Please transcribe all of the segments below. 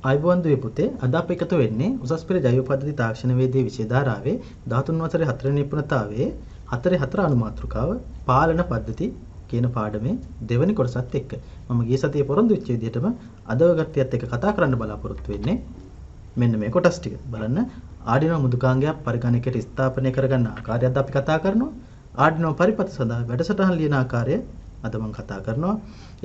ආයිබෝන් දුවේ පුතේ අද අපි එකතු වෙන්නේ උසස් පෙළ ජෛව පද්ධති තාක්ෂණ වේදයේ විෂය ධාරාවේ 13 වසරේ 4 නිපුණතාවයේ 4 අනුමාතෘකාව පාලන පද්ධති කියන පාඩමේ දෙවෙනි කොටසත් එක්ක මම ගිය සතියේ පොරොන්දු වෙච්ච විදිහටම අද ඔයගොල්ලෝත් එක්ක කතා කරන්න බලාපොරොත්තු වෙන්නේ මෙන්න මේ කොටස් ටික බලන්න ආඩිනෝ මෘදුකාංගයක් පරිගණකයට ස්ථාපනය කරගන්න ආකාරයක්ද අපි කතා කරනවා ආඩිනෝ පරිපථ සඳහා වැඩසටහන් ලියන ආකාරය අද මම කතා කරනවා.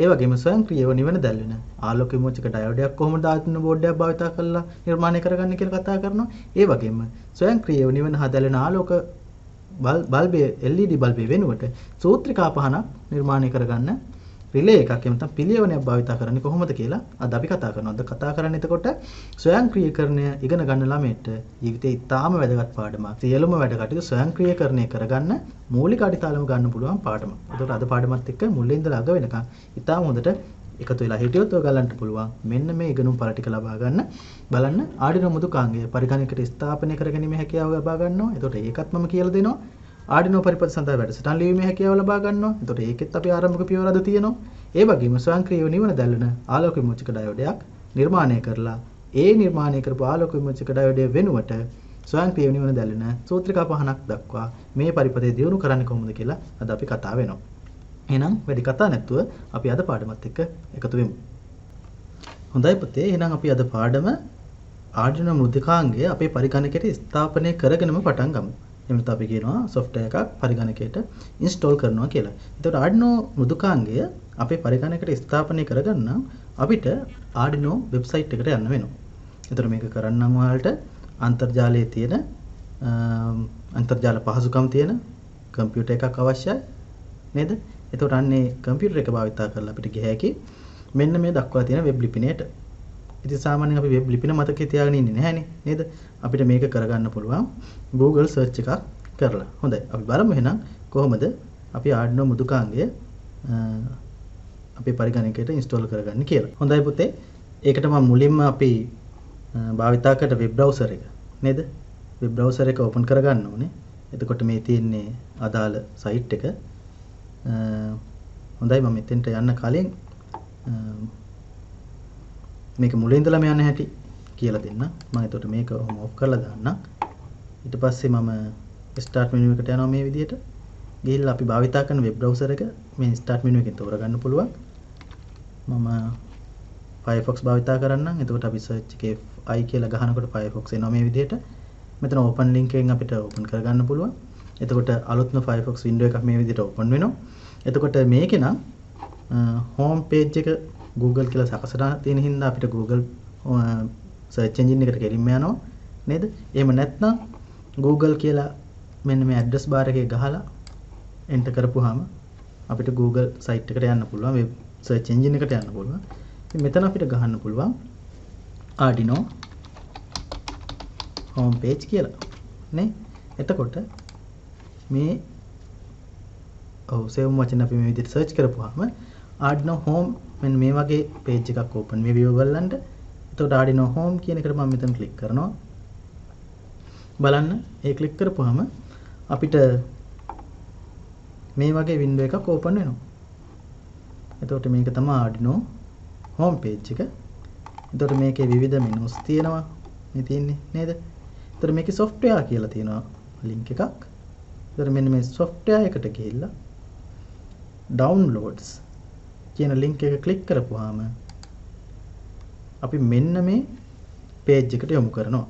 ඒ වගේම ස්වයංක්‍රීයව නිවන දැල්වෙන ආලෝක විමෝචක ඩයෝඩයක් කොහොමද ආයතන බෝඩයක් භාවිත කරලා නිර්මාණය කරගන්නේ කියලා කතා කරනවා. ඒ වගේම ස්වයංක්‍රීයව නිවන හා දැල්වෙන ආලෝක බල්බයේ LED බල්බයේ වෙනුවට සූත්‍රිකා පහනක් නිර්මාණය කරගන්න රිලේ එකක් එහෙම නැත්නම් පිළියවනයක් භාවිත කරන්නේ කොහොමද කියලා අද අපි කතා කරනවා. අද කතා කරන්නේ එතකොට ස්වයංක්‍රීයකරණය ඉගෙන ගන්න ළමයට ජීවිතේ ඉතාම වැදගත් පාඩමක්. සියලුම වැඩ කටයුතු ස්වයංක්‍රීයකරණය කරගන්න මූලික අඩිතාලම ගන්න පුළුවන් පාඩමක්. ඒකට අද පාඩමත් එක්ක මුලින් ඉඳලා අග වෙනකන් ඉතාම හොඳට එකතු වෙලා හිටියොත් ඔයගලන්ට පුළුවන් මෙන්න මේ ඉගෙනුම් පළ ටික ලබා ගන්න. බලන්න ආඩිනෝ මෘදුකාංගය පරිගණකයට ස්ථාපනය කරගැනීමේ හැකියාව ලබා ගන්නවා. ඒකට ඒකත් මම කියලා දෙනවා. ආඩිනෝ පරිපථ සඳහා වැඩසටහන් ලිවීමේ හැකියාව ලබා ගන්නවා. එතකොට ඒකෙත් අපි ආරම්භක පියවර අද තියෙනවා. ඒ වගේම ස්වයංක්‍රීයව නිවන දැල්වෙන ආලෝක විමෝචක ඩයෝඩයක් නිර්මාණය කරලා ඒ නිර්මාණය කරපු ආලෝක විමෝචක ඩයෝඩය වෙනුවට ස්වයංක්‍රීයව නිවන දැල්වෙන සූත්‍රිකා පහනක් දක්වා මේ පරිපථය දියුණු කරන්නේ කොහොමද කියලා අද අපි කතා වෙනවා. එහෙනම් වැඩි කතා නැතුව අපි අද පාඩමත් එක්ක එකතු වෙමු. හොඳයි පුතේ. එහෙනම් අපි අද පාඩම ආඩිනෝ මෘදුකාංගය අපේ පරිගණකයට ස්ථාපනය කරගෙනම පටන් ගමු. එමුත් අපි කියනවා software එකක් පරිගණකයට install කරනවා කියලා. එතකොට ආඩිනෝ මෘදුකාංගය අපේ පරිගණකයට ස්ථාපනය කරගන්න අපිට ආඩිනෝ වෙබ්සයිට් එකට යන්න වෙනවා. එතකොට මේක කරන්නම් ඔයාලට අන්තර්ජාලයේ තියෙන අන්තර්ජාල පහසුකම් තියෙන කම්පියුටර් එකක් අවශ්‍යයි නේද? එතකොට අන්නේ කම්පියුටර් එක භාවිත කරලා අපිට ගිය හැකි මෙන්න මේ දක්වලා තියෙන වෙබ් ලිපිණයට. ඉතින් සාමාන්‍යයෙන් අපි වෙබ් ලිපින මතකේ තියාගෙන ඉන්නේ නැහැනේ නේද? අපිට මේක කරගන්න පුළුවන් Google search එකක් කරලා. හොඳයි. අපි බලමු එහෙනම් කොහොමද අපි ආඩිනෝ මෘදුකාංගය අපේ පරිගණකයට install කරගන්නේ කියලා. හොඳයි පුතේ. ඒකට මම මුලින්ම අපි භාවිතා කරන වෙබ් browser එක නේද? වෙබ් browser එක open කරගන්න ඕනේ. එතකොට මේ තියෙන්නේ අදාළ site එක. හොඳයි මම මෙතෙන්ට යන්න කලින් මේක මුලින් ඉඳලාම යන්න හැටි කියලා දෙන්න. මම එතකොට මේක ඔෆ් කරලා දාන්නම්. ඊට පස්සේ මම start menu එකට යනවා මේ විදිහට. ගිහිල්ලා අපි භාවිතා කරන වෙබ් browser එක මේ start menu එකෙන් තෝරගන්න පුළුවන්. මම Firefox භාවිතා කරන්නම්. එතකොට අපි search එකේ i කියලා ගහනකොට Firefox එනවා මේ විදිහට. මෙතන open link එකෙන් අපිට open කරගන්න පුළුවන්. එතකොට අලුත්ම Firefox window එකක් මේ විදිහට open වෙනවා. එතකොට මේකේ නම් home page එක Google කියලා සකසලා තියෙන හින්දා අපිට Google search engine එකට ගෙලින්ම යනවා නේද? එහෙම නැත්නම් Google කියලා මෙන්න මේ address bar එකේ ගහලා enter කරපුවාම අපිට Google site එකට යන්න පුළුවන් web search engine එකට යන්න පුළුවන්. ඉතින් මෙතන අපිට ගහන්න පුළුවන් Arduino home page කියලා නේ. එතකොට මේ save වචන අපි මේ විදිහට search කරපුවාම Arduino home මෙන්න මේ වගේ page එකක් open මේ view බලන්න. එතකොට Arduino home කියන එකට මම මෙතන click කරනවා. බලන්න ඒ click කරපුවාම අපිට මේ වගේ window එකක් open වෙනවා. එතකොට මේක තමයි Arduino home page එක. එතකොට මේකේ විවිධ menus තියෙනවා. මේ තියෙන්නේ නේද? එතකොට මේකේ software කියලා තියෙනවා link එකක්. එතකොට මෙන්න මේ software එකට ගිහිල්ලා downloads කියන link එක click කරපුවාම අපි මෙන්න මේ page එකට යොමු කරනවා.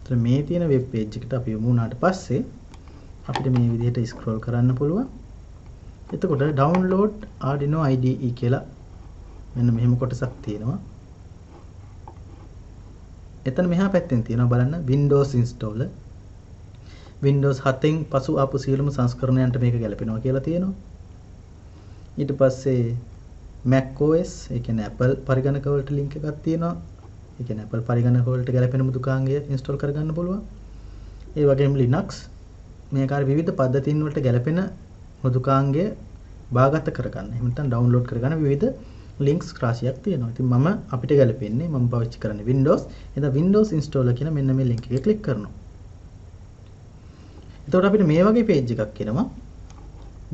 එතන මේ තියෙන web page එකට අපි යොමු වුණාට පස්සේ අපිට මේ විදිහට scroll කරන්න පුළුවන්. එතකොට download Arduino IDE කියලා මෙන්න මෙහෙම කොටසක් තියෙනවා. එතන මෙහා පැත්තෙන් තියෙනවා බලන්න Windows installer. Windows 7න් පසු ආපු සියලුම සංස්කරණයන්ට මේක ගැලපෙනවා කියලා තියෙනවා. ඊට පස්සේ Mac OS ඒ කියන්නේ Apple පරිගණක වලට link එකක් තියෙනවා. ඒ කියන්නේ Apple පරිගණක වලට ගැලපෙන මෘදුකාංගය install කරගන්න පුළුවන්. ඒ වගේම Linux මේ කාර්ය විවිධ පද්ධතීන් වලට ගැලපෙන මෘදුකාංගය බාගත කරගන්න. එහෙම නැත්නම් download කරගන්න විවිධ links රාශියක් තියෙනවා. ඉතින් මම අපිට ගැලපෙන්නේ මම පාවිච්චි කරන්නේ Windows. එතන Windows installer කියන මෙන්න මේ link එකේ click කරනවා. එතකොට අපිට මේ වගේ page එකක් එනවා.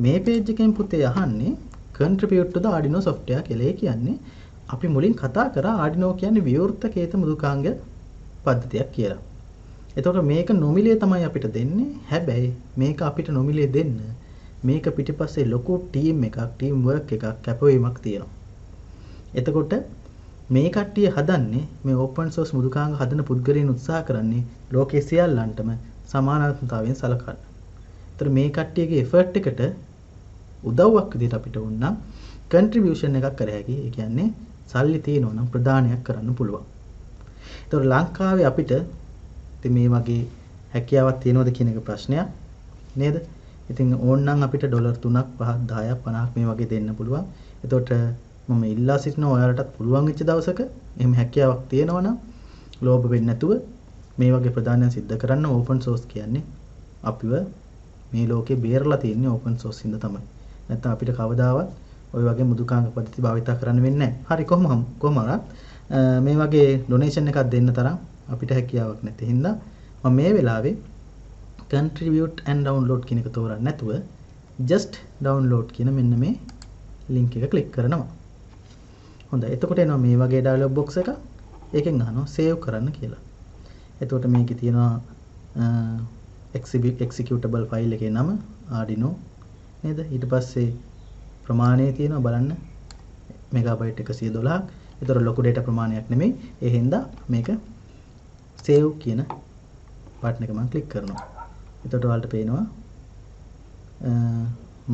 මේ page එකෙන් පුතේ අහන්නේ contribute to the Arduino software කියලා. ඒ කියන්නේ අපි මුලින් කතා කරා ආඩිනෝ කියන්නේ විවෘත කේත මෘදුකාංග පද්ධතියක් කියලා. එතකොට මේක නොමිලේ තමයි අපිට දෙන්නේ. හැබැයි මේක අපිට නොමිලේ දෙන්න මේක පිටිපස්සේ ලොකු ටීම් වර්ක් එකක් කැපවීමක් තියෙනවා. එතකොට මේ කට්ටිය හදන්නේ මේ ඕපන් සෝස් මෘදුකාංග හදන පුද්ගලයන් උත්සාහ කරන්නේ ලෝකයේ සියල්ලන්ටම සමානාත්මතාවයෙන් සලකන්න. ඒතර මේ කට්ටියගේ එෆර්ට් එකට උදව්වක් විදිහට අපිට වුණා කන්ට්‍රිබියුෂන් එකක් කර හැකි. ඒ කියන්නේ සල්ලි තියෙනවා නම් ප්‍රදානයක් කරන්න පුළුවන්. ඒතර ලංකාවේ අපිට ඉතින් මේ වගේ හැකියාවක් තියෙනවද කියන එක ප්‍රශ්නයක් නේද? ඉතින් ඕනනම් අපිට ඩොලර් 3ක් 5ක් 10ක් 50ක් මේ වගේ දෙන්න පුළුවන්. එතකොට මම ඉල්ලා සිටිනවා ඔයාලටත් පුළුවන් වෙච්ච දවසක එහෙම හැකියාවක් තියෙනවා නම් ලෝභ වෙන්නේ නැතුව මේ වගේ ප්‍රදානයන් සිද්ධ කරන්න. ඕපන් සෝස් කියන්නේ අපිව මේ ලෝකේ බේරලා තියෙන්නේ ඕපන් සෝස් හින්දා තමයි. නැත්නම් අපිට කවදාවත් ওই වගේ මෘදුකාංග පද්ධති භාවිත කරන්න වෙන්නේ නැහැ. හරි කොහොමවත් මේ වගේ ඩොනේෂන් එකක් දෙන්න තරම් අපිට හැකියාවක් නැති හින්දා මම මේ වෙලාවේ contribute and download කියන එක තෝරන්න නැතුව just download කියන මෙන්න මේ link එක click කරනවා. හොඳයි. එතකොට එනවා මේ වගේ dialog box එක. ඒකෙන් අහනවා save කරන්න කියලා. එතකොට මේකේ තියෙනවා executable file එකේ නම Arduino නේද? ඊට පස්සේ ප්‍රමාණය තියෙනවා බලන්න මෙගාබයිට් 112ක්. ඒතර ලොකු data ප්‍රමාණයක් නෙමෙයි. ඒ හින්දා මේක save කියන බටන් එක මම ක්ලික් කරනවා. එතකොට ඔයාලට පේනවා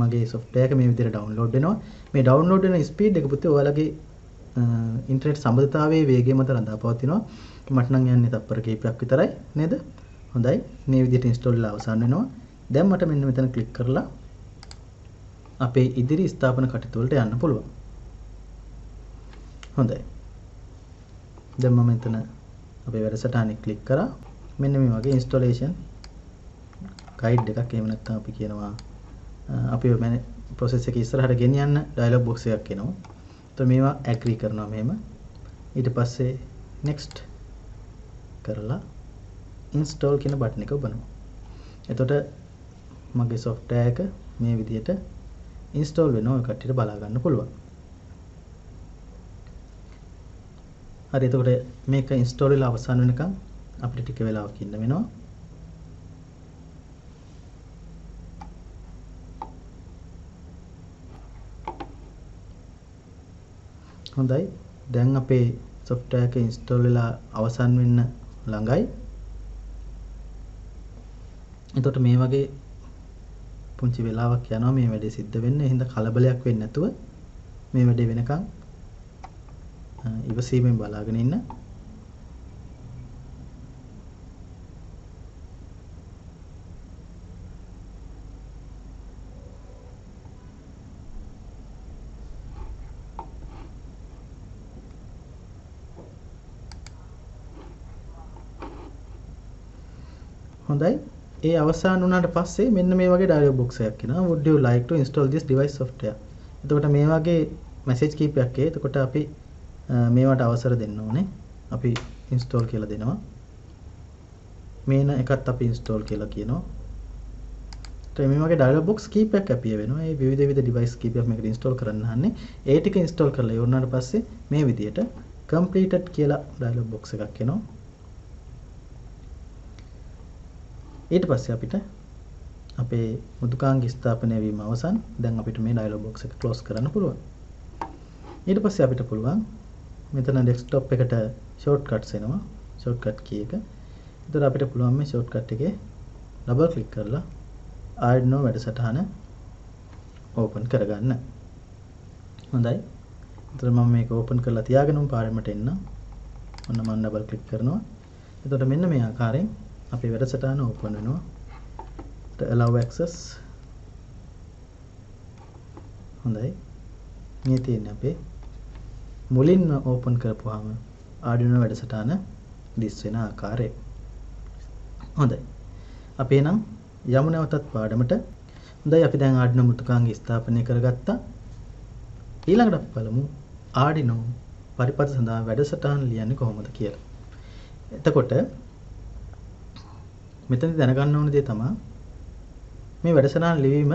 මගේ software එක මේ විදිහට download වෙනවා. මේ download වෙන speed එක පුතේ ඔයාලගේ ඉන්ටර්නෙට් සම්බන්ධතාවයේ වේගය මත රඳා පවතිනවා. මට නම් යන්නේ තප්පර කිහිපයක් විතරයි නේද? හොඳයි. මේ විදිහට install වෙලා අවසන් වෙනවා. දැන් මට මෙන්න මෙතන ක්ලික් කරලා අපේ ඉදිරි ස්ථාපන කටයුතු වලට යන්න පුළුවන්. හොඳයි. දැන් මම මෙතන අපේ වැඩසටහනේ ක්ලික් කරා. මෙන්න මේ වගේ installation guide එකක් එහෙම නැත්නම් අපි කියනවා අපි මේ process එක ඉස්සරහට ගෙනියන්න dialog box එකක් එනවා. તો මේවා agree කරනවා මෙහෙම. ඊට පස්සේ next කරලා install කියන බටන් එක ඔබනවා. එතකොට මගේ software එක මේ විදිහට install වෙනවා. ඔය කට්ටියට බලා ගන්න පුළුවන්. හරි. එතකොට මේක install වෙලා අවසන් වෙනකන් අපිට ටික වෙලාවක් ඉන්න වෙනවා. හොඳයි. දැන් අපේ software එක install වෙලා අවසන් වෙන්න ළඟයි. එතකොට මේ වගේ පුංචි වෙලාවක් යනවා මේ වැඩේ සිද්ධ වෙන්න. එහෙනම් කලබලයක් වෙන්නේ නැතුව මේ වැඩේ වෙනකන් ඉවසීමෙන් බලාගෙන ඉන්න. හොඳයි. ඒ අවසන් වුණාට පස්සේ මෙන්න මේ වගේ dialog box එකක් එනවා. Would you like to install this device software? එතකොට මේ වගේ message කීපයක් එයි. එතකොට අපි මේවට අවසර දෙන්න ඕනේ. අපි install කියලා දෙනවා. මේන එකත් අපි install කියලා කියනවා. ඊට මේ වගේ dialog box කීපයක් අපිය වෙනවා. ඒ විවිධ device කීපයක් මේකට install කරන්න හන්නේ. ඒ ටික install කරලා ඉවරනාට පස්සේ මේ විදියට completed කියලා dialog box එකක් එනවා. ඊට පස්සේ අපිට අපේ මෘදුකාංග ස්ථාපනය වීම අවසන්. දැන් අපිට මේ dialog box එක close කරන්න පුළුවන්. ඊට පස්සේ අපිට පුළුවන් මෙතන desktop එකට shortcuts එනවා. shortcut key එක. ඒතර අපිට පුළුවන් මේ shortcut එකේ double click කරලා Arduino වැඩසටහන open කරගන්න. හොඳයි. ඒතර මම මේක open කරලා තියාගෙනම පාරෙමට එන්න. ඔන්න මම double click කරනවා. එතකොට මෙන්න මේ ආකාරයෙන් අපේ වැඩසටහන open වෙනවා. allow access. හොඳයි. මේ තියෙන්නේ අපේ මුලින්ම open කරපුවාම Arduino වැඩසටහන දිස් වෙන ආකාරය. හොඳයි. අපි නම් යමු නැවතත් පාඩමට. හොඳයි අපි දැන් Arduino මෘදුකාංග ස්ථාපනය කරගත්තා. ඊළඟට අපි බලමු Arduino පරිපථ සඳහා වැඩසටහන් ලියන්නේ කොහොමද කියලා. එතකොට මෙතනදී දැනගන්න ඕන දේ තමයි මේ වැඩසටහන ලිවීම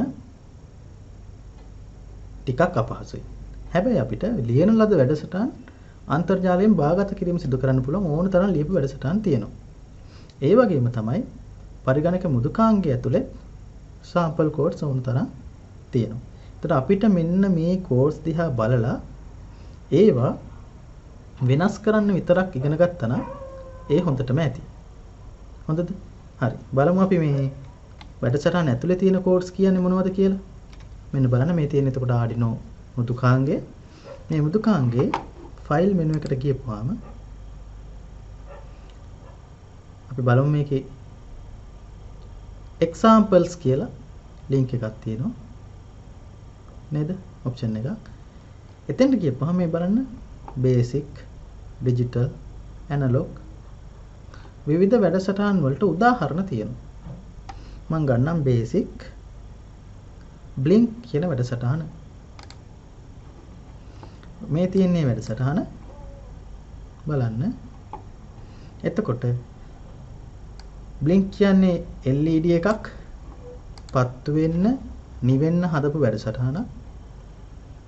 ටිකක් අපහසුයි. හැබැයි අපිට ලියන ලද වැඩසටහන් අන්තර්ජාලයෙන් බාගත කිරීම සිදු කරන්න පුළුවන් ඕන තරම් ලියපු වැඩසටහන් තියෙනවා. ඒ වගේම තමයි පරිගණක මෘදුකාංගය ඇතුලේ sample codes ඕන තරම් තියෙනවා. එතකොට අපිට මෙන්න මේ course දිහා බලලා ඒවා වෙනස් කරන්න විතරක් ඉගෙන ගත්තා නම් ඒ හොඳටම ඇති. හොඳද? හරි. බලමු අපි මේ වැඩසටහන ඇතුලේ තියෙන codes කියන්නේ මොනවද කියලා. මෙන්න බලන්න මේ තියෙන එතකොට Arduino මෘදුකාංගය. මේ මෘදුකාංගයේ ෆයිල් මෙනු එකට ගියපුවාම අපි බලමු මේකේ examples කියලා link එකක් තියෙනවා. නේද? option එක. එතෙන්ට ගියපුවාම මේ බලන්න basic, digital, analog විවිධ වැඩසටහන් වලට උදාහරණ තියෙනවා. මම ගන්නම් basic blink කියන වැඩසටහන. මේ තියෙන්නේ වැඩසටහන බලන්න. එතකොට blink කියන්නේ LED එකක් පත්තු වෙන්න නිවෙන්න හදපු වැඩසටහනක්.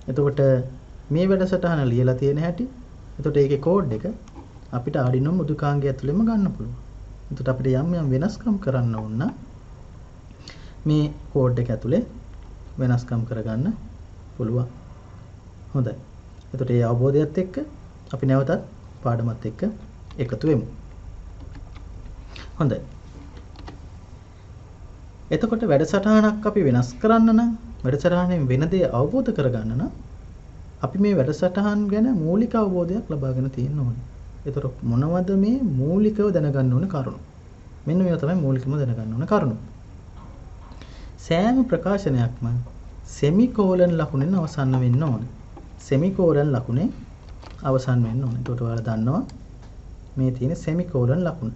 එතකොට මේ වැඩසටහන ලියලා තියෙන හැටි. එතකොට ඒකේ කෝඩ් එක අපිට Arduino මෘදුකාංගය ඇතුළෙම ගන්න පුළුවන්. එතකොට අපිට යම් යම් වෙනස්කම් කරන්න ඕන නම් මේ කෝඩ් එක ඇතුලේ වෙනස්කම් කරගන්න පුළුවන්. හොඳයි. එතකොට මේ අවබෝධයත් එක්ක අපි නැවතත් පාඩමත් එක්ක එකතු වෙමු. හොඳයි. එතකොට වැඩසටහනක් අපි වෙනස් කරන්න නම් වැඩසටහනෙන් වෙන දේ අවබෝධ කරගන්න නම් අපි මේ වැඩසටහන් ගැන මූලික අවබෝධයක් ලබාගෙන තියෙන්න ඕනේ. එතකොට මොනවද මේ මූලිකව දැනගන්න ඕන කරුණු? මෙන්න මේවා තමයි මූලිකව දැනගන්න ඕන කරුණු. සෑම ප්‍රකාශනයක්ම සෙමිකෝලන් ලකුණෙන් අවසන් වෙන්න ඕනේ. සෙමිකෝලන් ලකුණේ අවසන් වෙන්න ඕනේ. එතකොට ඔයාලා දන්නවා මේ තියෙන සෙමිකෝලන් ලකුණ.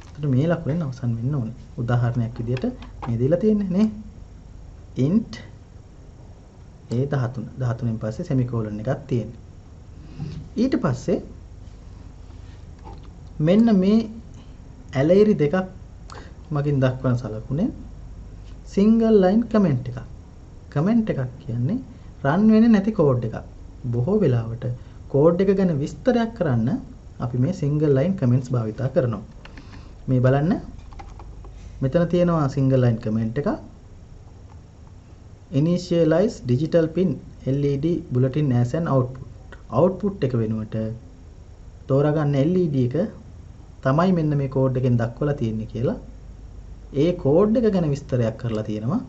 එතකොට මේ ලකුණෙන් අවසන් වෙන්න ඕනේ. උදාහරණයක් විදිහට මේ දීලා තියෙන්නේ නේ. int A13. 13න් පස්සේ සෙමිකෝලන් එකක් තියෙන්නේ. ඊට පස්සේ මෙන්න මේ ඇලයිරි දෙකක් මගින් දක්වන සලකුණේ single line comment එකක්. comment එකක් කියන්නේ run වෙන්නේ නැති කෝඩ් එකක්. බොහෝ වෙලාවට කෝඩ් එක ගැන විස්තරයක් කරන්න අපි මේ single line comments භාවිතා කරනවා. මේ බලන්න මෙතන තියෙනවා single line comment එකක්. initialize digital pin LED bulletin as an output. output එක වෙනුවට තෝරාගන්න LED එක තමයි මෙන්න මේ කෝඩ් එකෙන් දක්වලා තියෙන්නේ කියලා. ඒ කෝඩ් එක ගැන විස්තරයක් කරලා තියෙනවා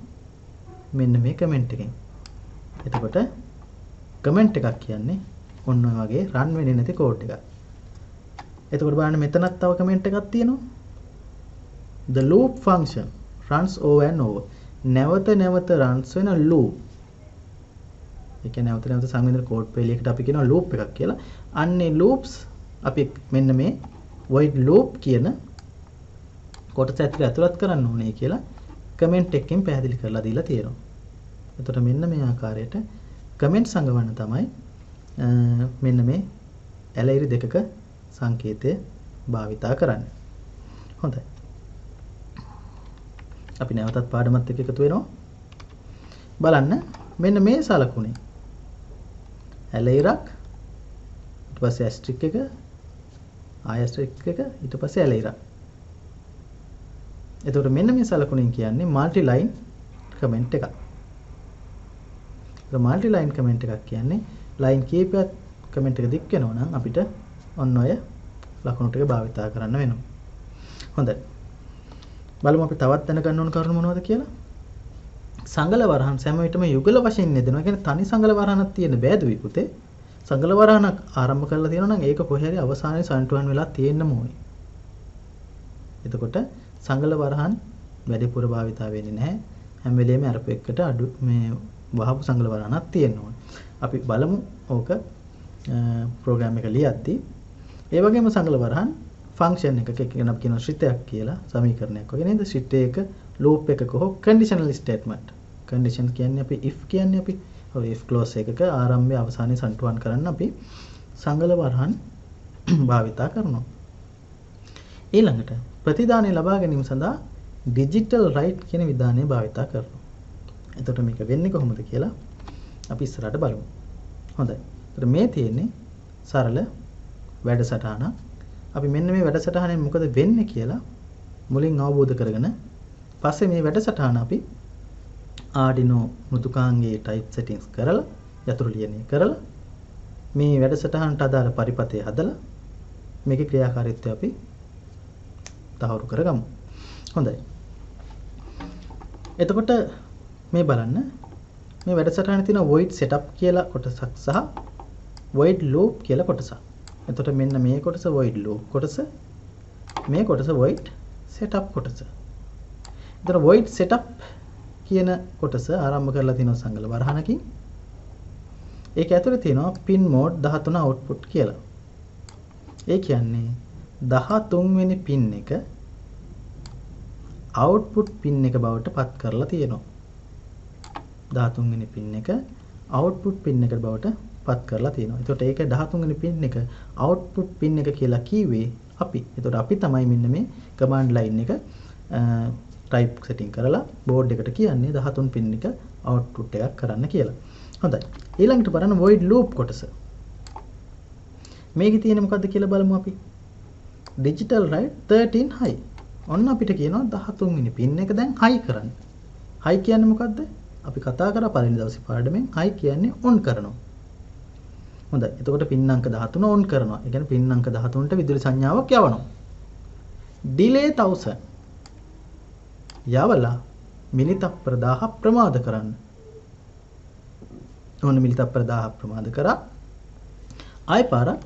මෙන්න මේ කමෙන්ට් එකෙන්. එතකොට කමෙන්ට් එකක් කියන්නේ ඔන්න ඔය වගේ රන් වෙන්නේ නැති කෝඩ් එකක්. එතකොට බලන්න මෙතනත් තව කමෙන්ට් එකක් තියෙනවා. The loop function runs over and over. නැවත නැවත runs වෙන loop. ඒ කියන්නේ නැවත නැවත සංවිධාන කෝඩ් පෙළියකට අපි කියනවා loop එකක් කියලා. අන්නේ loops අපි මෙන්න මේ void loop කියන කොටස ඇතුළත් කරන්න ඕනේ කියලා කමෙන්ට් එකකින් පැහැදිලි කරලා දීලා තියෙනවා. එතකොට මෙන්න මේ ආකාරයට කමෙන්ට් සංගවන්න තමයි මෙන්න මේ ඇලයිරි දෙකක සංකේතය භාවිතා කරන්නේ. හොඳයි. අපි නැවතත් පාඩමත් එක්ක එකතු වෙනවා. බලන්න මෙන්න මේ සලකුණේ ඇලයිරක් ඊට පස්සේ ඇස්ට්‍රික් එක ආයස්ට්‍රික් එක ඊට පස්සේ ඇලයිරක්. එතකොට මෙන්න මේ සලකුණෙන් කියන්නේ মাল্টি ලයින් කමෙන්ට් එකක්. ඒ মাল্টি ලයින් කමෙන්ට් එකක් කියන්නේ ලයින් කීපයක් කමෙන්ට් එක දික් වෙනවා නම් අපිට ඔන්න ඔය ලකුණු ටික භාවිතා කරන්න වෙනවා. හොඳයි. බලමු අපි තවත් දැනගන්න ඕන කරුණු මොනවද කියලා. සංගල වරහන් සෑම විටම යුගල වශයෙන් නෙදෙනවා. ඒ කියන්නේ තනි සංගල වරහනක් තියෙන බෑදුයි පුතේ. සංගල වරහනක් ආරම්භ කරලා තියෙනවා නම් ඒක කොහේ හරි අවසානයේ සන්ටුවන් වෙලා තියෙන්න ඕනේ. එතකොට සංගල වරහන් වැඩිපුර භාවිතා වෙන්නේ නැහැ. හැම වෙලෙම අරපු එකට අඩු මේ වහපු සංගල වරහනක් තියෙන්න ඕනේ. අපි බලමු ඕක ප්‍රෝග්‍රෑම් එක ලියද්දී. ඒ වගේම සංගල වරහන් ෆන්ක්ෂන් එකක කියන අපි කියන ශ්‍රිතයක් කියලා සමීකරණයක් වගේ නේද? ශ්‍රිතයක ලූප් එකක හෝ කන්ඩිෂනල් ස්ටේට්මන්ට්. කන්ඩිෂන් කියන්නේ අපි if කියන්නේ අපි ඔය if clause එකක ආරම්භය අවසානයේ සන්තුහන් කරන්න අපි සංගල වරහන් භාවිතා කරනවා. ඊළඟට ප්‍රතිදානය ලබා ගැනීම සඳහා digital write කියන විධානය භාවිතා කරනවා. එතකොට මේක වෙන්නේ කොහොමද කියලා අපි ඉස්සරහට බලමු. හොඳයි. එතකොට මේ තියෙන්නේ සරල වැඩසටහන. අපි මෙන්න මේ වැඩසටහනෙන් මොකද වෙන්නේ කියලා මුලින් අවබෝධ කරගෙන පස්සේ මේ වැඩසටහන අපි Arduino මෘදුකාංගයේ type settings කරලා යතුරු ලියනය කරලා මේ වැඩසටහනට අදාළ පරිපථය හදලා මේකේ ක්‍රියාකාරීත්වය අපි තහවුරු කරගමු. හොඳයි. එතකොට මේ බලන්න මේ වැඩසටහනේ තියෙන void setup කියලා කොටසක් සහ void loop කියලා කොටසක්. එතකොට මෙන්න මේ කොටස void loop කොටස, මේ කොටස void setup කොටස. එතකොට void setup කියන කොටස ආරම්භ කරලා තියෙනවා සංගල වරහනකින්. ඒක ඇතුලේ තියෙනවා pin mode 13 output කියලා. ඒ කියන්නේ 13 වෙනි pin එක output pin එක බවට පත් කරලා තියෙනවා. 13 වෙනි pin එක output pin එක බවට පත් කරලා තියෙනවා. එතකොට ඒක 13 වෙනි pin එක output pin එක කියලා කිව්වේ අපි. එතකොට අපි තමයි මෙන්න මේ command line එක type setting කරලා board එකට කියන්නේ 13 pin එක output එකක් කරන්න කියලා. හොඳයි. ඊළඟට බලන්න void loop කොටස. මේකේ තියෙන මොකද්ද කියලා බලමු අපි. digital write 13 high. ඔන්න අපිට කියනවා 13 වෙනි pin එක දැන් high කරන්න. high කියන්නේ මොකද්ද? අපි කතා කරා පළවෙනි දවසේ පාඩමෙන් high කියන්නේ on කරනවා. හොඳයි. එතකොට pin අංක 13 on කරනවා. ඒ කියන්නේ pin අංක 13ට විදුලි සංඥාවක් යවනවා. delay 1000 යවලා මිලිතප්පර 1000 ප්‍රමාද කරන්න. ඕන මිලිතප්පර 1000 ප්‍රමාද කරා. ආයෙ පාරක්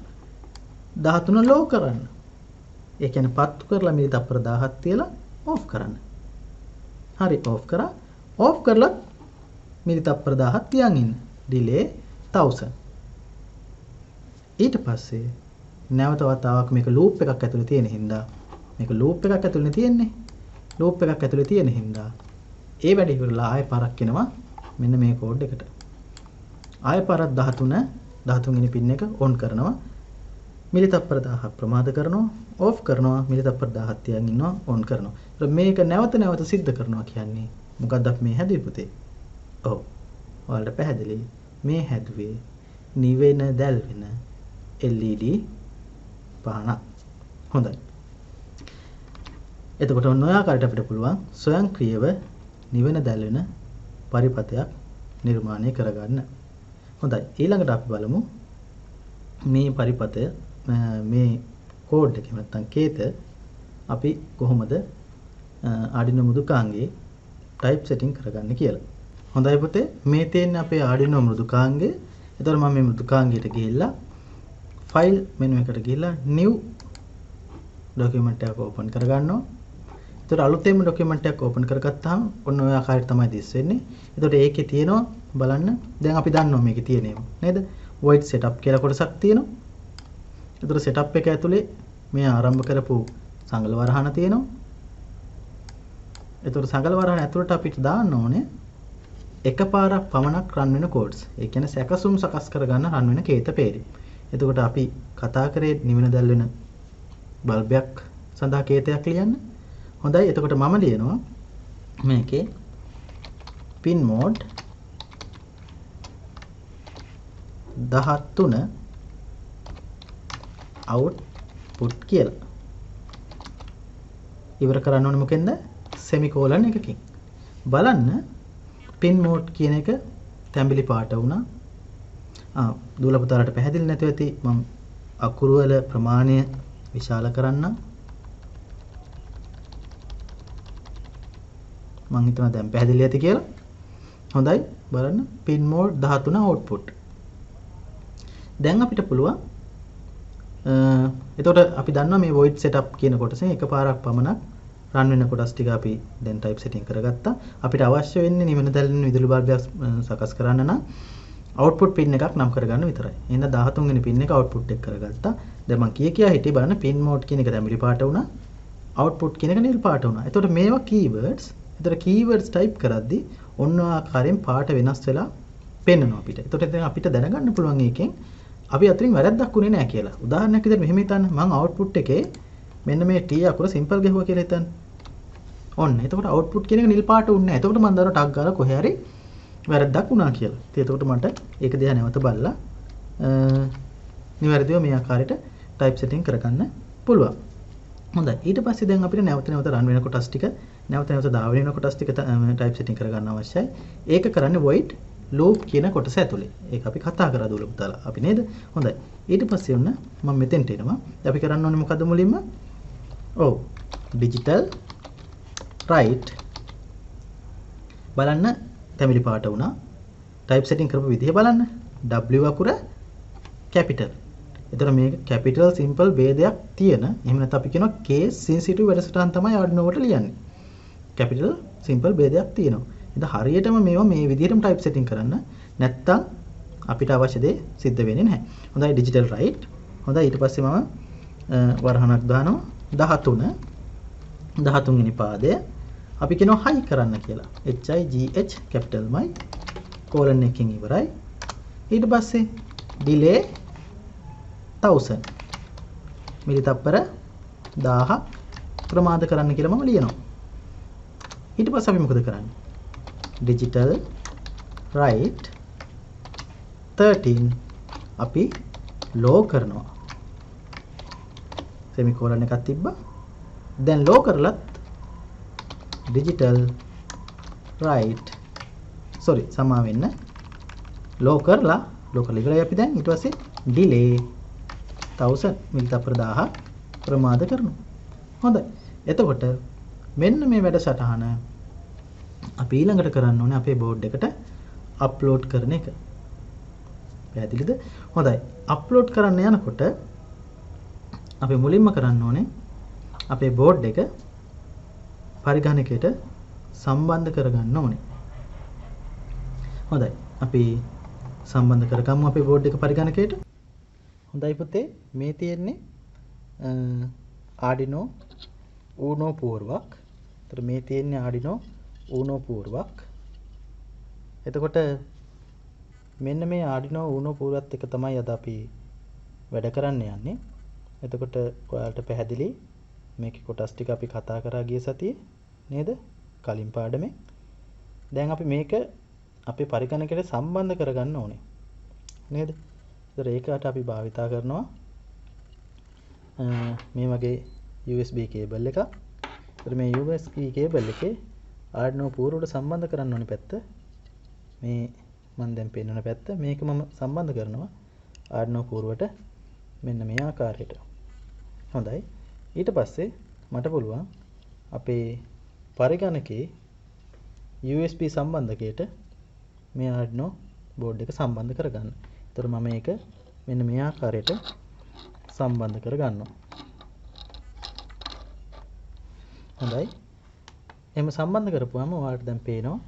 13 ලෝ කරන්න. ඒ කියන්නේ පත්තු කරලා මිලිතප්පර 1000ක් තියලා ඕෆ් කරන්න. හරි ඕෆ් කරා. ඕෆ් කරලා මිලිතප්පර 1000ක් තියන් ඉන්න. ඩිලේ 1000. ඊට පස්සේ නැවත වතාවක් මේක ලූප් එකක් ඇතුලේ තියෙන හින්දා මේක ලූප් එකක් ඇතුලේ තියෙන්නේ. ලූප් එකක් ඇතුලේ තියෙන හින්දා ඒ වැඩේ ඉවරලා ආයෙ පාරක් එනවා මෙන්න මේ කෝඩ් එකට. ආයෙ පාරක් 13 වෙනි පින් එක ඔන් කරනවා. මිලිතප්පර 1000ක් ප්‍රමාද කරනවා. ඕෆ් කරනවා. මිලිතප්පර 1000ක් තියන් ඉන්නවා ඔන් කරනවා. ඒත් මේක නැවත නැවත සිද්ධ කරනවා කියන්නේ මොකද්ද අපි මේ හැදුවේ පුතේ? ඔව්. ඔයාලට පැහැදිලි. මේ හැදුවේ නිවෙන දැල්වෙන LED පහනක්. හොඳයි. එතකොට ඔන්න ඔය ආකාරයට අපිට පුළුවන් ස්වයංක්‍රීයව නිවෙන දැල්වෙන පරිපථයක් නිර්මාණය කරගන්න. හොඳයි. ඊළඟට අපි බලමු මේ පරිපථය මේ කෝඩ් එක නැත්නම් කේත අපි කොහොමද Arduino මෘදුකාංගයේ type setting කරගන්නේ කියලා. හොඳයි පුතේ මේ තියෙන්නේ අපේ Arduino මෘදුකාංගය. එතකොට මම මේ මෘදුකාංගයට ගිහිල්ලා file menu එකට ගිහිල්ලා new document එකක් open කරගන්නවා. එතකොට අලුතෙන්ම document එකක් open කරගත්තාම ඔන්න ඔය ආකාරයට තමයි දිස් වෙන්නේ. එතකොට ඒකේ තියෙනවා බලන්න දැන් අපි දන්නවා මේකේ තියෙනේම නේද? void setup කියලා කොටසක් තියෙනවා. එතකොට setup එක ඇතුලේ මේ ආරම්භ කරපු සංගල වරහන තියෙනවා. එතකොට සංගල වරහන ඇතුළට අපිට දාන්න ඕනේ එකපාරක් පමණක් රන් වෙන කෝඩ්ස්. ඒ කියන්නේ සැකසුම් සකස් කරගන්න රන් වෙන කේත පෙරි. එතකොට අපි කතා කරේ නිවෙන දැල් වෙන බල්බයක් සඳහා කේතයක් ලියන්න. හොඳයි. එතකොට මම ලියනවා මේකේ pin mode 13 output කියලා. ඉවර කරන්න ඕනේ මොකෙන්ද? semicolon එකකින්. බලන්න pin mode කියන එක තැඹිලි පාට වුණා. දූල පුතාලට පැහැදිලි නැතුව ඇති මම අකුරු වල ප්‍රමාණය විශාල කරන්නම්. මම හිතනවා දැන් පැහැදිලි ඇති කියලා. හොඳයි. බලන්න pin mode 13 output. දැන් අපිට පුළුවන් එතකොට අපි දන්නවා මේ void setup කියන කොටසෙන් එකපාරක් පමණක් run වෙන කොටස් ටික අපි දැන් type setting කරගත්තා. අපිට අවශ්‍ය වෙන්නේ නිවන දැල්වෙන විදුලි බල්බයක් සකස් කරන්න නම් output pin එකක් නම් කරගන්න විතරයි. එහෙනම් 13 වෙනි pin එක output එක කරගත්තා. දැන් මම කියා හිටියේ බලන්න pin mode කියන එක තැඹිලි පාට වුණා. output කියන එක නිල් පාට වුණා. එතකොට මේවා keywords. එතකොට keywords type කරද්දී ඔන්න ආකාරයෙන් පාට වෙනස් වෙලා පෙන්වනවා අපිට. එතකොට දැන් අපිට දැනගන්න පුළුවන් එකෙන් අපි අතරින් වැරද්දක් උනේ නැහැ කියලා. උදාහරණයක් විදිහට මෙහෙම හිතන්න. මම output එකේ මෙන්න මේ T අකුර simple ගහුවා කියලා හිතන්න. ඔන්න. එතකොට output කියන එක නිල් පාට උන්නේ නැහැ. එතකොට මම දන්නවා ටක් ගාලා කොහේ හරි වැරද්දක් වුණා කියලා. ඉතින් එතකොට මට ඒක දිහා නැවත බලලා නිවැරදිව මේ ආකාරයට ටයිප් සෙටින් කරගන්න පුළුවන්. හොඳයි. ඊට පස්සේ දැන් අපිට නැවත නැවත රන් වෙන කොටස් ටික නැවත නැවත දාවන වෙන කොටස් ටික ටයිප් සෙටින් කරගන්න අවශ්‍යයි. ඒක කරන්නේ void loop කියන කොටස ඇතුලේ. ඒක අපි කතා කරා දුල පුතාලා. අපි නේද? හොඳයි. ඊට පස්සේ ඔන්න මම මෙතෙන්ට එනවා. අපි කරන්න ඕනේ මොකද්ද මුලින්ම? ඔව්. digital write බලන්න තැඹිලි පාට වුණා. ටයිප් සෙටින් කරපු විදිහ බලන්න. W අකුර capital. එතන මේක capital simple ભેදයක් තියෙන. එහෙම නැත්නම් අපි කියනවා case sensitive වැඩසටහන් තමයි Arduino වලට ලියන්නේ. capital simple ભેදයක් තියෙනවා. ඉතින් හරියටම මේවා මේ විදිහටම ටයිප් සෙටින් කරන්න. නැත්නම් අපිට අවශ්‍ය දේ සිද්ධ වෙන්නේ නැහැ. හොඳයි digital write. හොඳයි ඊට පස්සේ මම වරහණක් දානවා 13 වෙනි පාදය. අපි කියනවා high කරන්න කියලා. HIGH capital මයි colon එකකින් ඉවරයි. ඊට පස්සේ delay 1000 මිලි තප්පර 1000 ප්‍රමාද කරන්න කියලා මම ලියනවා. ඊට පස්සේ අපි මොකද කරන්නේ? digital write 13 අපි low කරනවා. semicolon එකක් තිබ්බා. දැන් low කරලත් digital write සමා වෙන්න low කරලා ඉවරයි අපි දැන් ඊට පස්සේ delay 1000 මිලි තප්පර 1000 ප්‍රමාද කරනවා. හොඳයි. එතකොට මෙන්න මේ වැඩසටහන අපි ඊළඟට කරන්න ඕනේ අපේ බෝඩ් එකට අප්ලෝඩ් කරන එක. පැහැදිලිද? හොඳයි. අප්ලෝඩ් කරන්න යනකොට අපි මුලින්ම කරන්න ඕනේ අපේ බෝඩ් එක පරිගණකයට සම්බන්ධ කරගන්න ඕනේ. හොඳයි. අපි සම්බන්ධ කරගමු අපේ බෝඩ් එක පරිගණකයට. හොඳයි පුතේ මේ තියෙන්නේ Arduino Uno පුවරුවක්. ඒතර මේ තියෙන්නේ Arduino Uno පුවරුවක්. එතකොට මෙන්න මේ Arduino Uno පුවරුවත් එක තමයි අද අපි වැඩ කරන්න යන්නේ. එතකොට ඔයාලට පැහැදිලි මේකේ කොටස් ටික අපි කතා කරා ගිය සතියේ නේද? කලින් පාඩමේ. දැන් අපි මේක අපේ පරිගණකයට සම්බන්ධ කරගන්න ඕනේ. නේද? ඒතර ඒකට අපි භාවිතා කරනවා මේ වගේ USB කේබල් එකක්. ඒතර මේ USB කේබල් එකේ Arduino පුවරුවට සම්බන්ධ කරන්න ඕනේ පැත්ත මේ මම දැන් පෙන්වන පැත්ත මේක මම සම්බන්ධ කරනවා Arduino පුවරුවට මෙන්න මේ ආකාරයට. හොඳයි. ඊට පස්සේ මට පුළුවන් අපේ පරිගණකේ USB සම්බන්ධකයට මේ Arduino බෝඩ් එක සම්බන්ධ කරගන්න. ඒතර මම මේක මෙන්න මේ ආකාරයට සම්බන්ධ කරගන්නවා. හොඳයි. එහෙම සම්බන්ධ කරපුවාම ඔයාලට දැන් පේනවා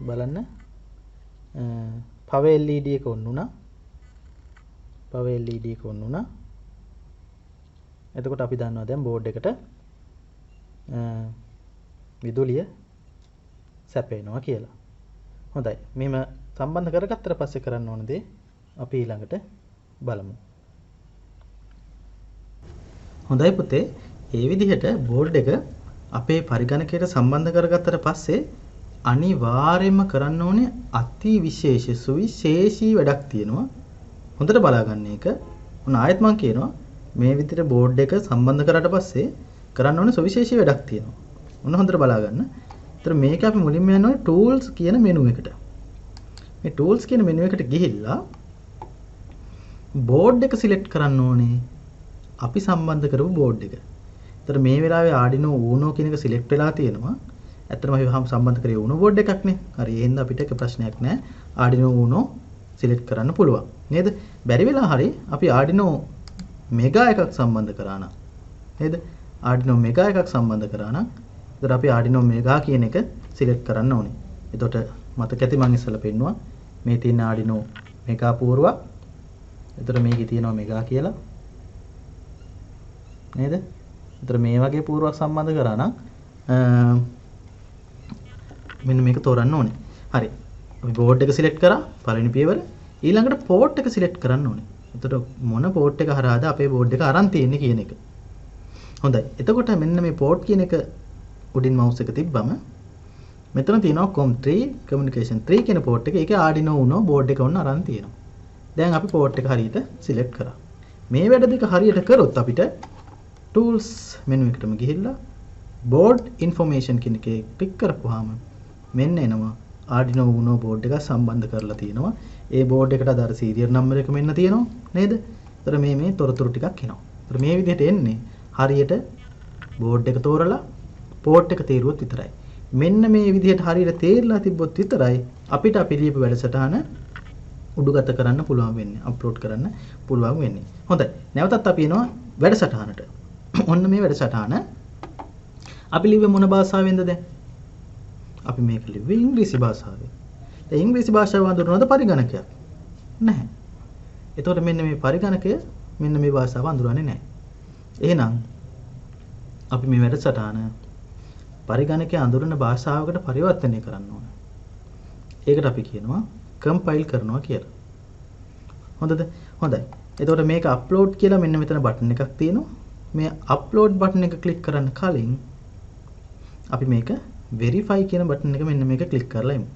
බලන්න power LED එක on වුණා. power LED එක on වුණා. එතකොට අපි දන්නවා දැන් බෝඩ් එකට විදුලිය සැපේනවා කියලා. හොඳයි. මෙහෙම සම්බන්ධ කරගත්තට පස්සේ කරන්න ඕන දේ අපි ඊළඟට බලමු. හොඳයි පුතේ. මේ විදිහට බෝඩ් එක අපේ පරිගණකයට සම්බන්ධ කරගත්තට පස්සේ අනිවාර්යයෙන්ම කරන්න ඕනේ අති විශේෂ සුවිශේෂී වැඩක් තියෙනවා. හොඳට බලාගන්න එක. උන ආයෙත් මම කියනවා මේ විදිහට බෝඩ් එක සම්බන්ධ කරාට පස්සේ කරන්න ඕනේ සුවිශේෂී වැඩක් තියෙනවා. උන හොඳට බලාගන්න. ඒතර මේක අපි මුලින්ම යන්න ඕනේ tools කියන මෙනු එකට. මේ tools කියන මෙනු එකට ගිහිල්ලා බෝඩ් එක සිලෙක්ට් කරන්න ඕනේ. අපි සම්බන්ධ කරපු බෝඩ් එක. ඒතර මේ වෙලාවේ Arduino Uno කියන එක සිලෙක්ට් වෙලා තියෙනවා. ඇත්තටම අපි සම්බන්ධ කරේ Uno බෝඩ් එකක් නේ. හරි. එහෙනම් අපිට එක ප්‍රශ්නයක් නැහැ. Arduino Uno සිලෙක්ට් කරන්න පුළුවන්. නේද? බැරි වෙලා හරි අපි Arduino Mega එකක් සම්බන්ධ කරා නම් නේද? Arduino Mega එකක් සම්බන්ධ කරා නම් ඒතර අපි Arduino Mega කියන එක සිලෙක්ට් කරන්න ඕනේ. එතකොට මතක ඇති මම ඉස්සෙල්ලා පෙන්නුවා මේ තියෙන Arduino Mega පුවරුවක්. එතකොට මේකේ තියෙනවා Mega කියලා. නේද? එතකොට මේ වගේ පුවරුවක් සම්බන්ධ කරා නම් මෙන්න මේක තෝරන්න ඕනේ. හරි. අපි බෝඩ් එක සිලෙක්ට් කරා පළවෙනි පියවර. ඊළඟට පෝට් එක සිලෙක්ට් කරන්න ඕනේ. එතකොට මොන පෝට් එක හරහාද අපේ බෝඩ් එක අරන් තියෙන්නේ කියන එක. හොඳයි. එතකොට මෙන්න මේ පෝට් කියන එක උඩින් මවුස් එක තිබ්බම මෙතන තියෙනවා COM3 communication 3 කියන පෝට් එක. ඒකේ Arduino Uno බෝඩ් එක ඔන්න අරන් තියෙනවා. දැන් අපි පෝට් එක හරියට සිලෙක්ට් කරා. මේ වැඩ දෙක හරියට කරොත් අපිට tools menu එකටම ගිහිල්ලා board information කියන එකේ ක්ලික් කරපුවාම මෙන්න එනවා Arduino Uno board එක සම්බන්ධ කරලා තියෙනවා. ඒ board එකට අදාළ serial number එක මෙන්න තියෙනවා නේද? ඒතර මේ තොරතුරු ටිකක් එනවා. ඒතර මේ විදිහට එන්නේ හරියට board එක තෝරලා port එක තේරුවොත් විතරයි. මෙන්න මේ විදිහට හරියට තේරලා තිබ්බොත් විතරයි අපිට අපි ලියපු වැඩසටහන උඩුගත කරන්න පුළුවන් වෙන්නේ. අප්ලෝඩ් කරන්න පුළුවන් වෙන්නේ. හොඳයි. නැවතත් අපි එනවා වැඩසටහනට. ඔන්න මේ වැඩසටහන අපි ලිව්වේ මොන භාෂාවෙන්ද දැන්? අපි මේක ලිව්වේ ඉංග්‍රීසි භාෂාවෙන්. දැන් ඉංග්‍රීසි භාෂාව අඳුරනවද පරිගණකයක්? නැහැ. එතකොට මෙන්න මේ පරිගණකය මෙන්න මේ භාෂාව අඳුරන්නේ නැහැ. එහෙනම් අපි මේ වැඩසටහන පරිගණකයේ අඳුරන භාෂාවකට පරිවර්තනය කරන්න ඕන. ඒකට අපි කියනවා කම්පයිල් කරනවා කියලා. හොඳද? හොඳයි. එතකොට මේක අප්ලෝඩ් කියලා මෙන්න මෙතන බටන් එකක් තියෙනවා. මේ අප්ලෝඩ් බටන් එක ක්ලික් කරන්න කලින් අපි මේක verify කියන බටන් එක මෙන්න මේක ක්ලික් කරලා එමු.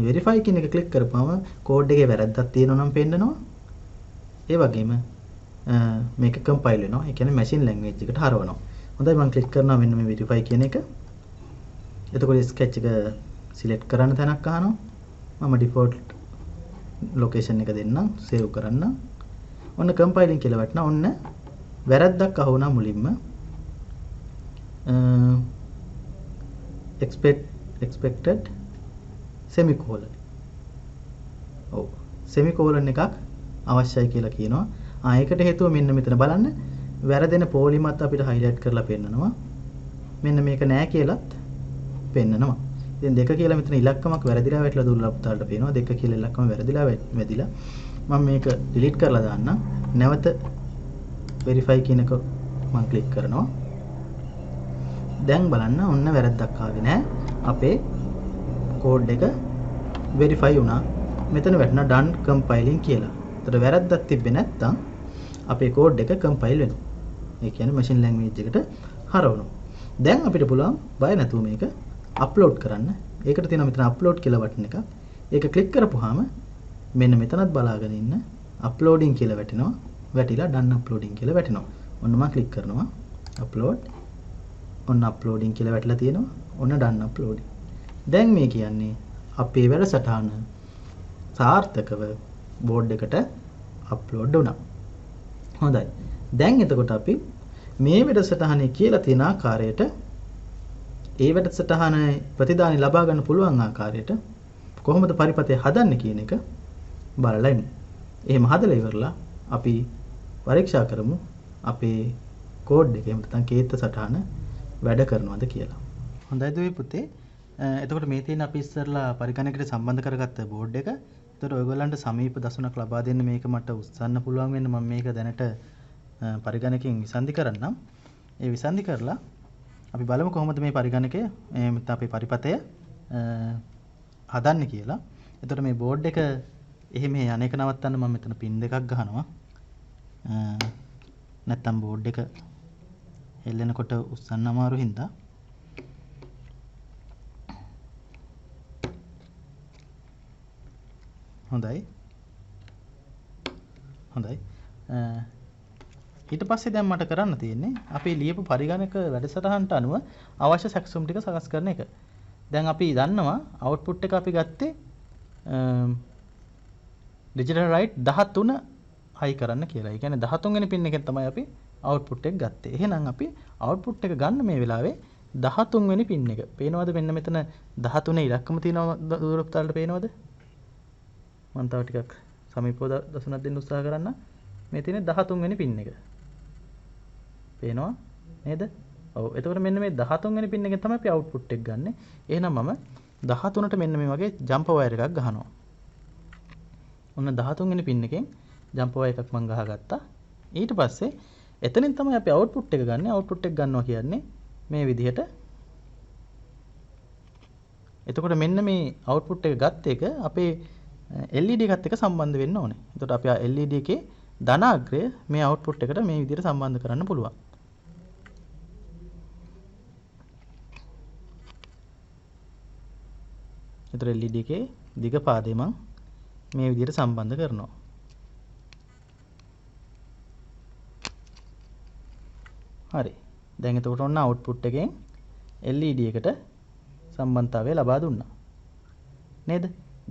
verify කියන එක ක්ලික් කරපුවම කෝඩ් එකේ වැරද්දක් තියෙනවා නම් පෙන්නනවා. ඒ වගේම මේක කම්පයිල් වෙනවා. ඒ කියන්නේ machine language එකට හරවනවා. හොඳයි මම ක්ලික් කරනවා මෙන්න මේ verify කියන එක. එතකොට sketch එක select කරන්න තැනක් අහනවා. මම default location එක දෙන්නම් save කරන්න. ඔන්න compiling කියලා වටනවා. ඔන්න වැරද්දක් අහුණා මුලින්ම. expected semicolon. ඔව් semicolon එකක් අවශ්‍යයි කියලා කියනවා. ඒකට හේතුව මෙන්න මෙතන බලන්න වැරදෙන පොලිමත් අපිට highlight කරලා පෙන්නනවා. මෙන්න මේක නෑ කියලාත් පෙන්නනවා. ඉතින් 2 කියලා මෙතන ඉලක්කමක් වැරදිලා වැටලා දුර්ලභ තාලට පේනවා. 2 කියලා ඉලක්කම වැරදිලා වැදිලා. මම මේක delete කරලා දාන්නම්. නැවත verify කියන එක මම click කරනවා. දැන් බලන්න ඔන්න වැරද්දක් ආවේ නෑ. අපේ code එක verify වුණා. මෙතන වැටුණා done compiling කියලා. ඒතර වැරද්දක් තිබ්බේ නැත්තම් අපේ code එක compile වෙනවා. ඒ කියන්නේ machine language එකට හරවනවා. දැන් අපිට පුළුවන් බය නැතුව මේක අප්ලෝඩ් කරන්න. ඒකට තියෙනවා මෙතන අප්ලෝඩ් කියලා බටන් එකක්. ඒක ක්ලික් කරපුවාම මෙන්න මෙතනත් බලාගෙන ඉන්න අප්ලෝඩින් කියලා වැටෙනවා. වැටිලා done uploading කියලා වැටෙනවා. ඔන්න මම ක්ලික් කරනවා upload. ඔන්න uploading කියලා වැටලා තියෙනවා. ඔන්න done uploading. දැන් මේ කියන්නේ අපේ වැඩසටහන සාර්ථකව බෝඩ් එකට අප්ලෝඩ් වුණා. හොඳයි. දැන් එතකොට අපි මේ වැඩසටහනේ කියලා තියෙන ආකාරයට ඒ වැඩසටහනේ ප්‍රතිදානි ලබා ගන්න පුළුවන් ආකාරයට කොහොමද පරිපතය හදන්නේ කියන එක බලලා ඉමු. එහෙම හදලා ඉවරලා අපි පරීක්ෂා කරමු අපේ කෝඩ් එකේ නැත්නම් කේත සටහන වැඩ කරනවද කියලා. හොඳයි දුවේ පුතේ. එතකොට මේ තියෙන අපි ඉස්සරලා පරිගණකයට සම්බන්ධ කරගත්ත බෝඩ් එක. එතකොට ඔයගොල්ලන්ට සමීප දසුණක් ලබා දෙන්න මේක මට උස්සන්න පුළුවන් වෙන්න මම මේක දැනට පරිගණකයෙන් විසන්ධි කරන්නම්. ඒ විසන්ධි කරලා අපි බලමු කොහොමද මේ පරිගණකය නැත්නම් අපේ පරිපතය හදන්නේ කියලා. එතකොට මේ බෝඩ් එක එහෙම යන්නේක නවත්තන්න මම මෙතන පින් දෙකක් ගහනවා. නැත්තම් බෝඩ් එක හෙල්ලෙනකොට උස්සන්න අමාරු හින්දා හොඳයි. ඊට පස්සේ දැන් මට කරන්න තියෙන්නේ අපි ලියපු පරිගණක වැඩසටහනට අනුව අවශ්‍ය සැකසුම් ටික සකස් කරන එක. දැන් අපි දන්නවා අවුට්පුට් එක අපි ගත්තේ digital write 13 හයි කරන්න කියලා. ඒ කියන්නේ 13 වෙනි පින් එකෙන් තමයි අපි අවුට්පුට් එක ගත්තේ. එහෙනම් අපි අවුට්පුට් එක ගන්න මේ වෙලාවේ 13 වෙනි පින් එක. පේනවද මෙන්න මෙතන 13 ඉලක්කම තියෙනවා දුරස්ත තාලට පේනවද? මම තව ටිකක් සමීපව දසුණක් දෙන්න උත්සාහ කරන්න. මේ තියෙන්නේ 13 වෙනි පින් එක. පේනවා නේද? ඔව්. එතකොට මෙන්න මේ 13 වෙනි පින් එකෙන් තමයි අපි අවුට්පුට් එක ගන්නෙ. එහෙනම් මම 13ට මෙන්න මේ වගේ ජම්ප් වයර් එකක් ගහනවා. ඔන්න 13 වෙනි පින් එකෙන් ජම්ප් වයර් එකක් මම ගහගත්තා. ඊට පස්සේ එතනින් තමයි අපි අවුට්පුට් එක ගන්නෙ. අවුට්පුට් එක ගන්නවා කියන්නේ මේ විදිහට. එතකොට මෙන්න මේ අවුට්පුට් එක ගත්ත එක අපේ LED එකත් එක්ක සම්බන්ධ වෙන්න ඕනේ. එතකොට අපි LED එකේ ධනාග්‍රය මේ අවුට්පුට් එකට මේ විදිහට සම්බන්ධ කරන්න පුළුවන්. එතකොට LED එකේ දිග පාදේ මම මේ විදිහට සම්බන්ධ කරනවා. හරි. දැන් එතකොට ඔන්න අවුට්පුට් එකෙන් LED එකට සම්බන්ධතාවය ලබා දුන්නා. නේද?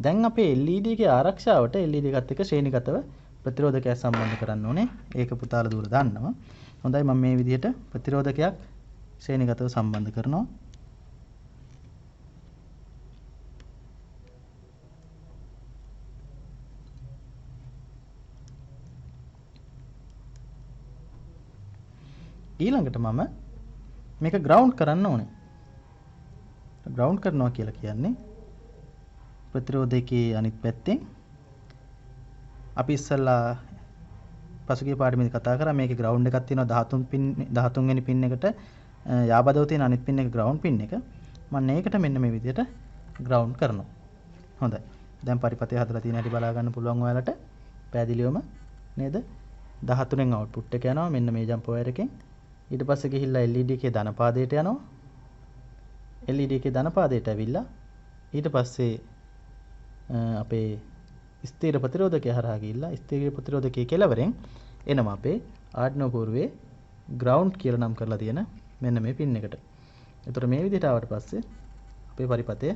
දැන් අපේ LED එකේ ආරක්ෂාවට LED එකත් එක්ක ශ්‍රේණිගතව ප්‍රතිරෝධකයක් සම්බන්ධ කරන්න ඕනේ. ඒක පුතාලා දුර දන්නවා. හොඳයි මම මේ විදිහට ප්‍රතිරෝධකයක් ශ්‍රේණිගතව සම්බන්ධ කරනවා. ඊළඟට මම මේක ග්‍රවුන්ඩ් කරන්න ඕනේ. ග්‍රවුන්ඩ් කරනවා කියලා කියන්නේ ප්‍රතිරෝධකයේ අනිත් පැත්තෙන් අපි ඉස්සල්ලා පසුගිය පාඩමේදී කතා කරා මේකේ ග්‍රවුන්ඩ් එකක් තියෙනවා 13 වෙනි පින් එකට යාබදව තියෙන අනිත් පින් එක ග්‍රවුන්ඩ් පින් එක. මම ඒකට මෙන්න මේ විදිහට ග්‍රවුන්ඩ් කරනවා. හොඳයි. දැන් පරිපථය හදලා තියෙන හැටි බලා ගන්න පුළුවන් ඔයාලට පැහැදිලිවම නේද? 13න් අවුට්පුට් එක යනවා මෙන්න මේ ජම්ප් වයර් එකෙන්. ඊට පස්සේ ගිහිල්ලා LED එකේ ධන පාදයට යනවා. LED එකේ ධන පාදයට ඇවිල්ලා ඊට පස්සේ අපේ ස්ථිර ප්‍රතිරෝධකය හරහා ගිහිල්ලා ස්ථිර ප්‍රතිරෝධකයේ කෙලවරෙන් එනවා අපේ Arduino පූර්වයේ ground කියලා නම් කරලා තියෙන මෙන්න මේ පින් එකට. ඒතර මේ විදිහට ආවට පස්සේ අපේ පරිපථය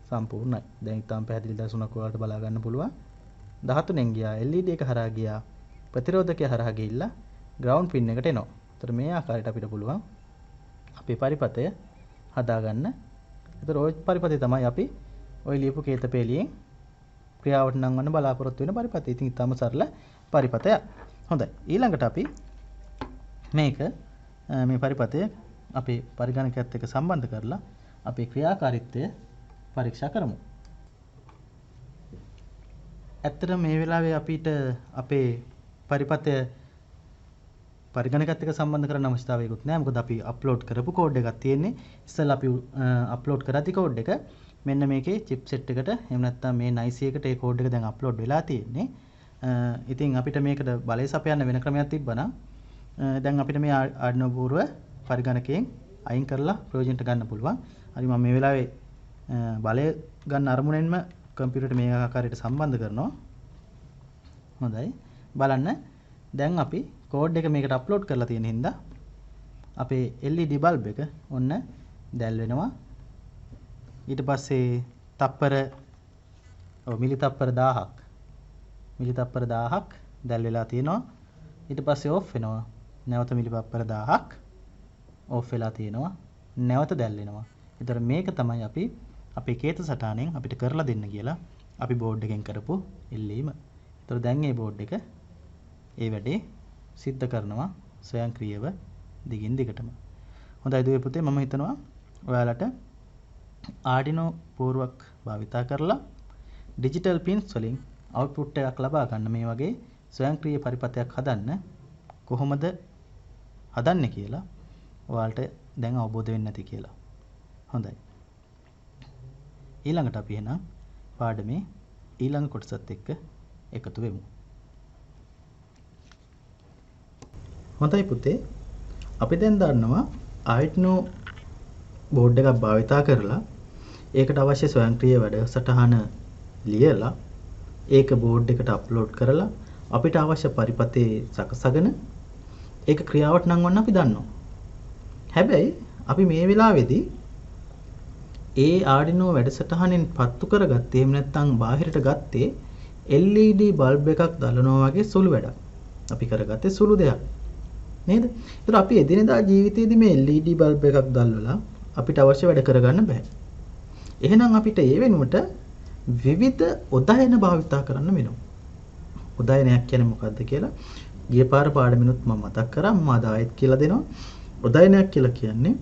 සම්පූර්ණයි. දැන් ඊටාම් පැහැදිලි දර්ශනයක් ඔයාලට බලා ගන්න පුළුවන්. 13න් ගියා LED එක හරහා ගියා ප්‍රතිරෝධකය හරහා ගිහිල්ලා ground පින් එකට එනවා. ඒතර මේ ආකාරයට අපිට පුළුවන් අපේ පරිපථය හදාගන්න. ඒතර ওই පරිපථය තමයි අපි ওই ලියපු කේතපේලියෙන් ක්‍රියාවට නංවන්න බලාපොරොත්තු වෙන පරිපථය. ඉතින් ඊටම සරල පරිපථයක්. හොඳයි. ඊළඟට අපි මේක මේ පරිපථය අපේ පරිගණකයත් එක්ක සම්බන්ධ කරලා අපේ ක්‍රියාකාරීත්වය පරීක්ෂා කරමු. ඇත්තට මේ වෙලාවේ අපිට අපේ පරිපථය පරිගණකයත් එක්ක සම්බන්ධ කරන්න අවශ්‍යතාවයකුත් නැහැ. මොකද අපි අප්ලෝඩ් කරපු කෝඩ් එකක් තියෙන්නේ. ඉස්සෙල්ලා අපි අප්ලෝඩ් කරාති කෝඩ් එක මෙන්න මේකේ චිප්සෙට් එකට එහෙම නැත්නම් මේ NIC එකට ඒ කෝඩ් එක දැන් අප්ලෝඩ් වෙලා තියෙන්නේ. ඉතින් අපිට මේකට බලය සපයන්න වෙන ක්‍රමයක් තිබ්බනම් දැන් අපිට මේ Arduino පූර්ව පරිගණකයෙන් අයින් කරලා ප්‍රයෝජනට ගන්න පුළුවන්. හරි මම මේ වෙලාවේ බලය ගන්න අරමුණෙන්ම කම්පියුටරට මේ ආකාරයට සම්බන්ධ කරනවා. හොඳයි. බලන්න දැන් අපි කෝඩ් එක මේකට අප්ලෝඩ් කරලා තියෙන හින්දා අපේ LED බල්බ් එක ඔන්න දැල් වෙනවා. ඊට පස්සේ මිලි තප්පර 1000ක් දැල් වෙලා තියෙනවා. ඊට පස්සේ ඕෆ් වෙනවා. නැවත මිලි තප්පර 1000ක් ඕෆ් වෙලා තියෙනවා. නැවත දැල් වෙනවා. ඒතර මේක තමයි අපි අපේ කේත සටහනෙන් අපිට කරලා දෙන්න කියලා අපි බෝඩ් එකෙන් කරපු ඉල්ලීම. ඒතර දැන් මේ බෝඩ් එක ඒ වැඩේ සිද්ධ කරනවා ස්වයංක්‍රීයව දිගින් දිගටම. හොඳයි දුවේ පුතේ මම හිතනවා ඔයාලට Arduino පූර්වක් භාවිතා කරලා ඩිජිටල් පින්ස් වලින් අවුට්පුට් එකක් ලබා ගන්න මේ වගේ ස්වයංක්‍රීය පරිපථයක් හදන්න කොහොමද හදන්නේ කියලා ඔයාලට දැන් අවබෝධ වෙන්න ඇති කියලා. හොඳයි. ඊළඟට අපි එහෙනම් පාඩමේ ඊළඟ කොටසත් එක්ක එකතු වෙමු. හොඳයි පුතේ අපි දැන් දන්නවා Arduino බෝඩ් එකක් භාවිතා කරලා ඒකට අවශ්‍ය ස්වයංක්‍රීය වැඩසටහන ලියලා ඒක බෝඩ් එකට අප්ලෝඩ් කරලා අපිට අවශ්‍ය පරිපථේ සකසගෙන ඒක ක්‍රියාවට නංවන්න අපි දන්නවා. හැබැයි අපි මේ වෙලාවේදී ඒ Arduino වැඩසටහනෙන් පත්තු කරගත්තේ එහෙම නැත්නම් බාහිරට ගත්තේ LED බල්බ් එකක් දලනවා වගේ සුළු වැඩක්. අපි කරගත්තේ සුළු දෙයක්. නේද? ඒතර අපි එදිනෙදා ජීවිතයේදී මේ LED බල්බ් එකක් දැල්වලා අපිට අවශ්‍ය වැඩ කරගන්න බෑ. එහෙනම් අපිට ඒ වෙනුවට විවිධ උදායන භාවිතා කරන්න වෙනවා. උදායනයක් කියන්නේ මොකක්ද කියලා ගිය පාර පාඩමිනුත් මම මතක් කරා මම ආයෙත් කියලා දෙනවා. උදායනයක් කියලා කියන්නේ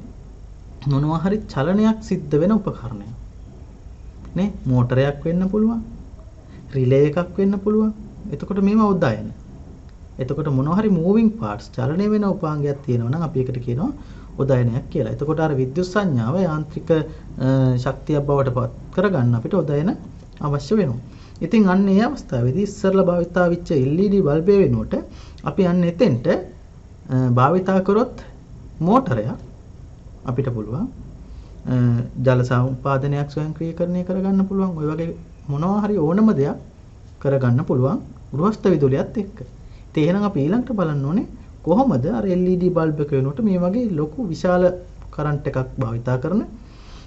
මොනවා හරි චලනයක් සිද්ධ වෙන උපකරණයක්. නේ? මෝටරයක් වෙන්න පුළුවන්. රිලේ එකක් වෙන්න පුළුවන්. එතකොට මේවා උදායන. එතකොට මොනවා හරි මූවිං පාර්ට්ස් චලනය වෙන උපාංගයක් තියෙනවා නම් අපි ඒකට කියනවා උදායනයක් කියලා. එතකොට අර විද්‍යුත් සංඥාව යාන්ත්‍රික ශක්තියක් බවට පත් කරගන්න අපිට උදායන අවශ්‍ය වෙනවා. ඉතින් අන්න ඒ අවස්ථාවේදී ඉස්සරලා භාවිතා වෙච්ච LED බල්බය වෙනුවට අපි අන්න එතෙන්ට භාවිතා කරොත් මෝටරයක් අපිට පුළුවන් ජල සම්පාදනයක් ස්වයංක්‍රීයකරණය කරගන්න පුළුවන්. ඔය වගේ මොනවා හරි ඕනම දෙයක් කරගන්න පුළුවන් ගෘහස්ත විදුලියත් එක්ක. ඉතින් එහෙනම් අපි ඊළඟට බලන්න ඕනේ කොහොමද අර LED බල්බ් එක වෙනුවට මේ වගේ ලොකු විශාල කරන්ට් එකක් භාවිතා කරන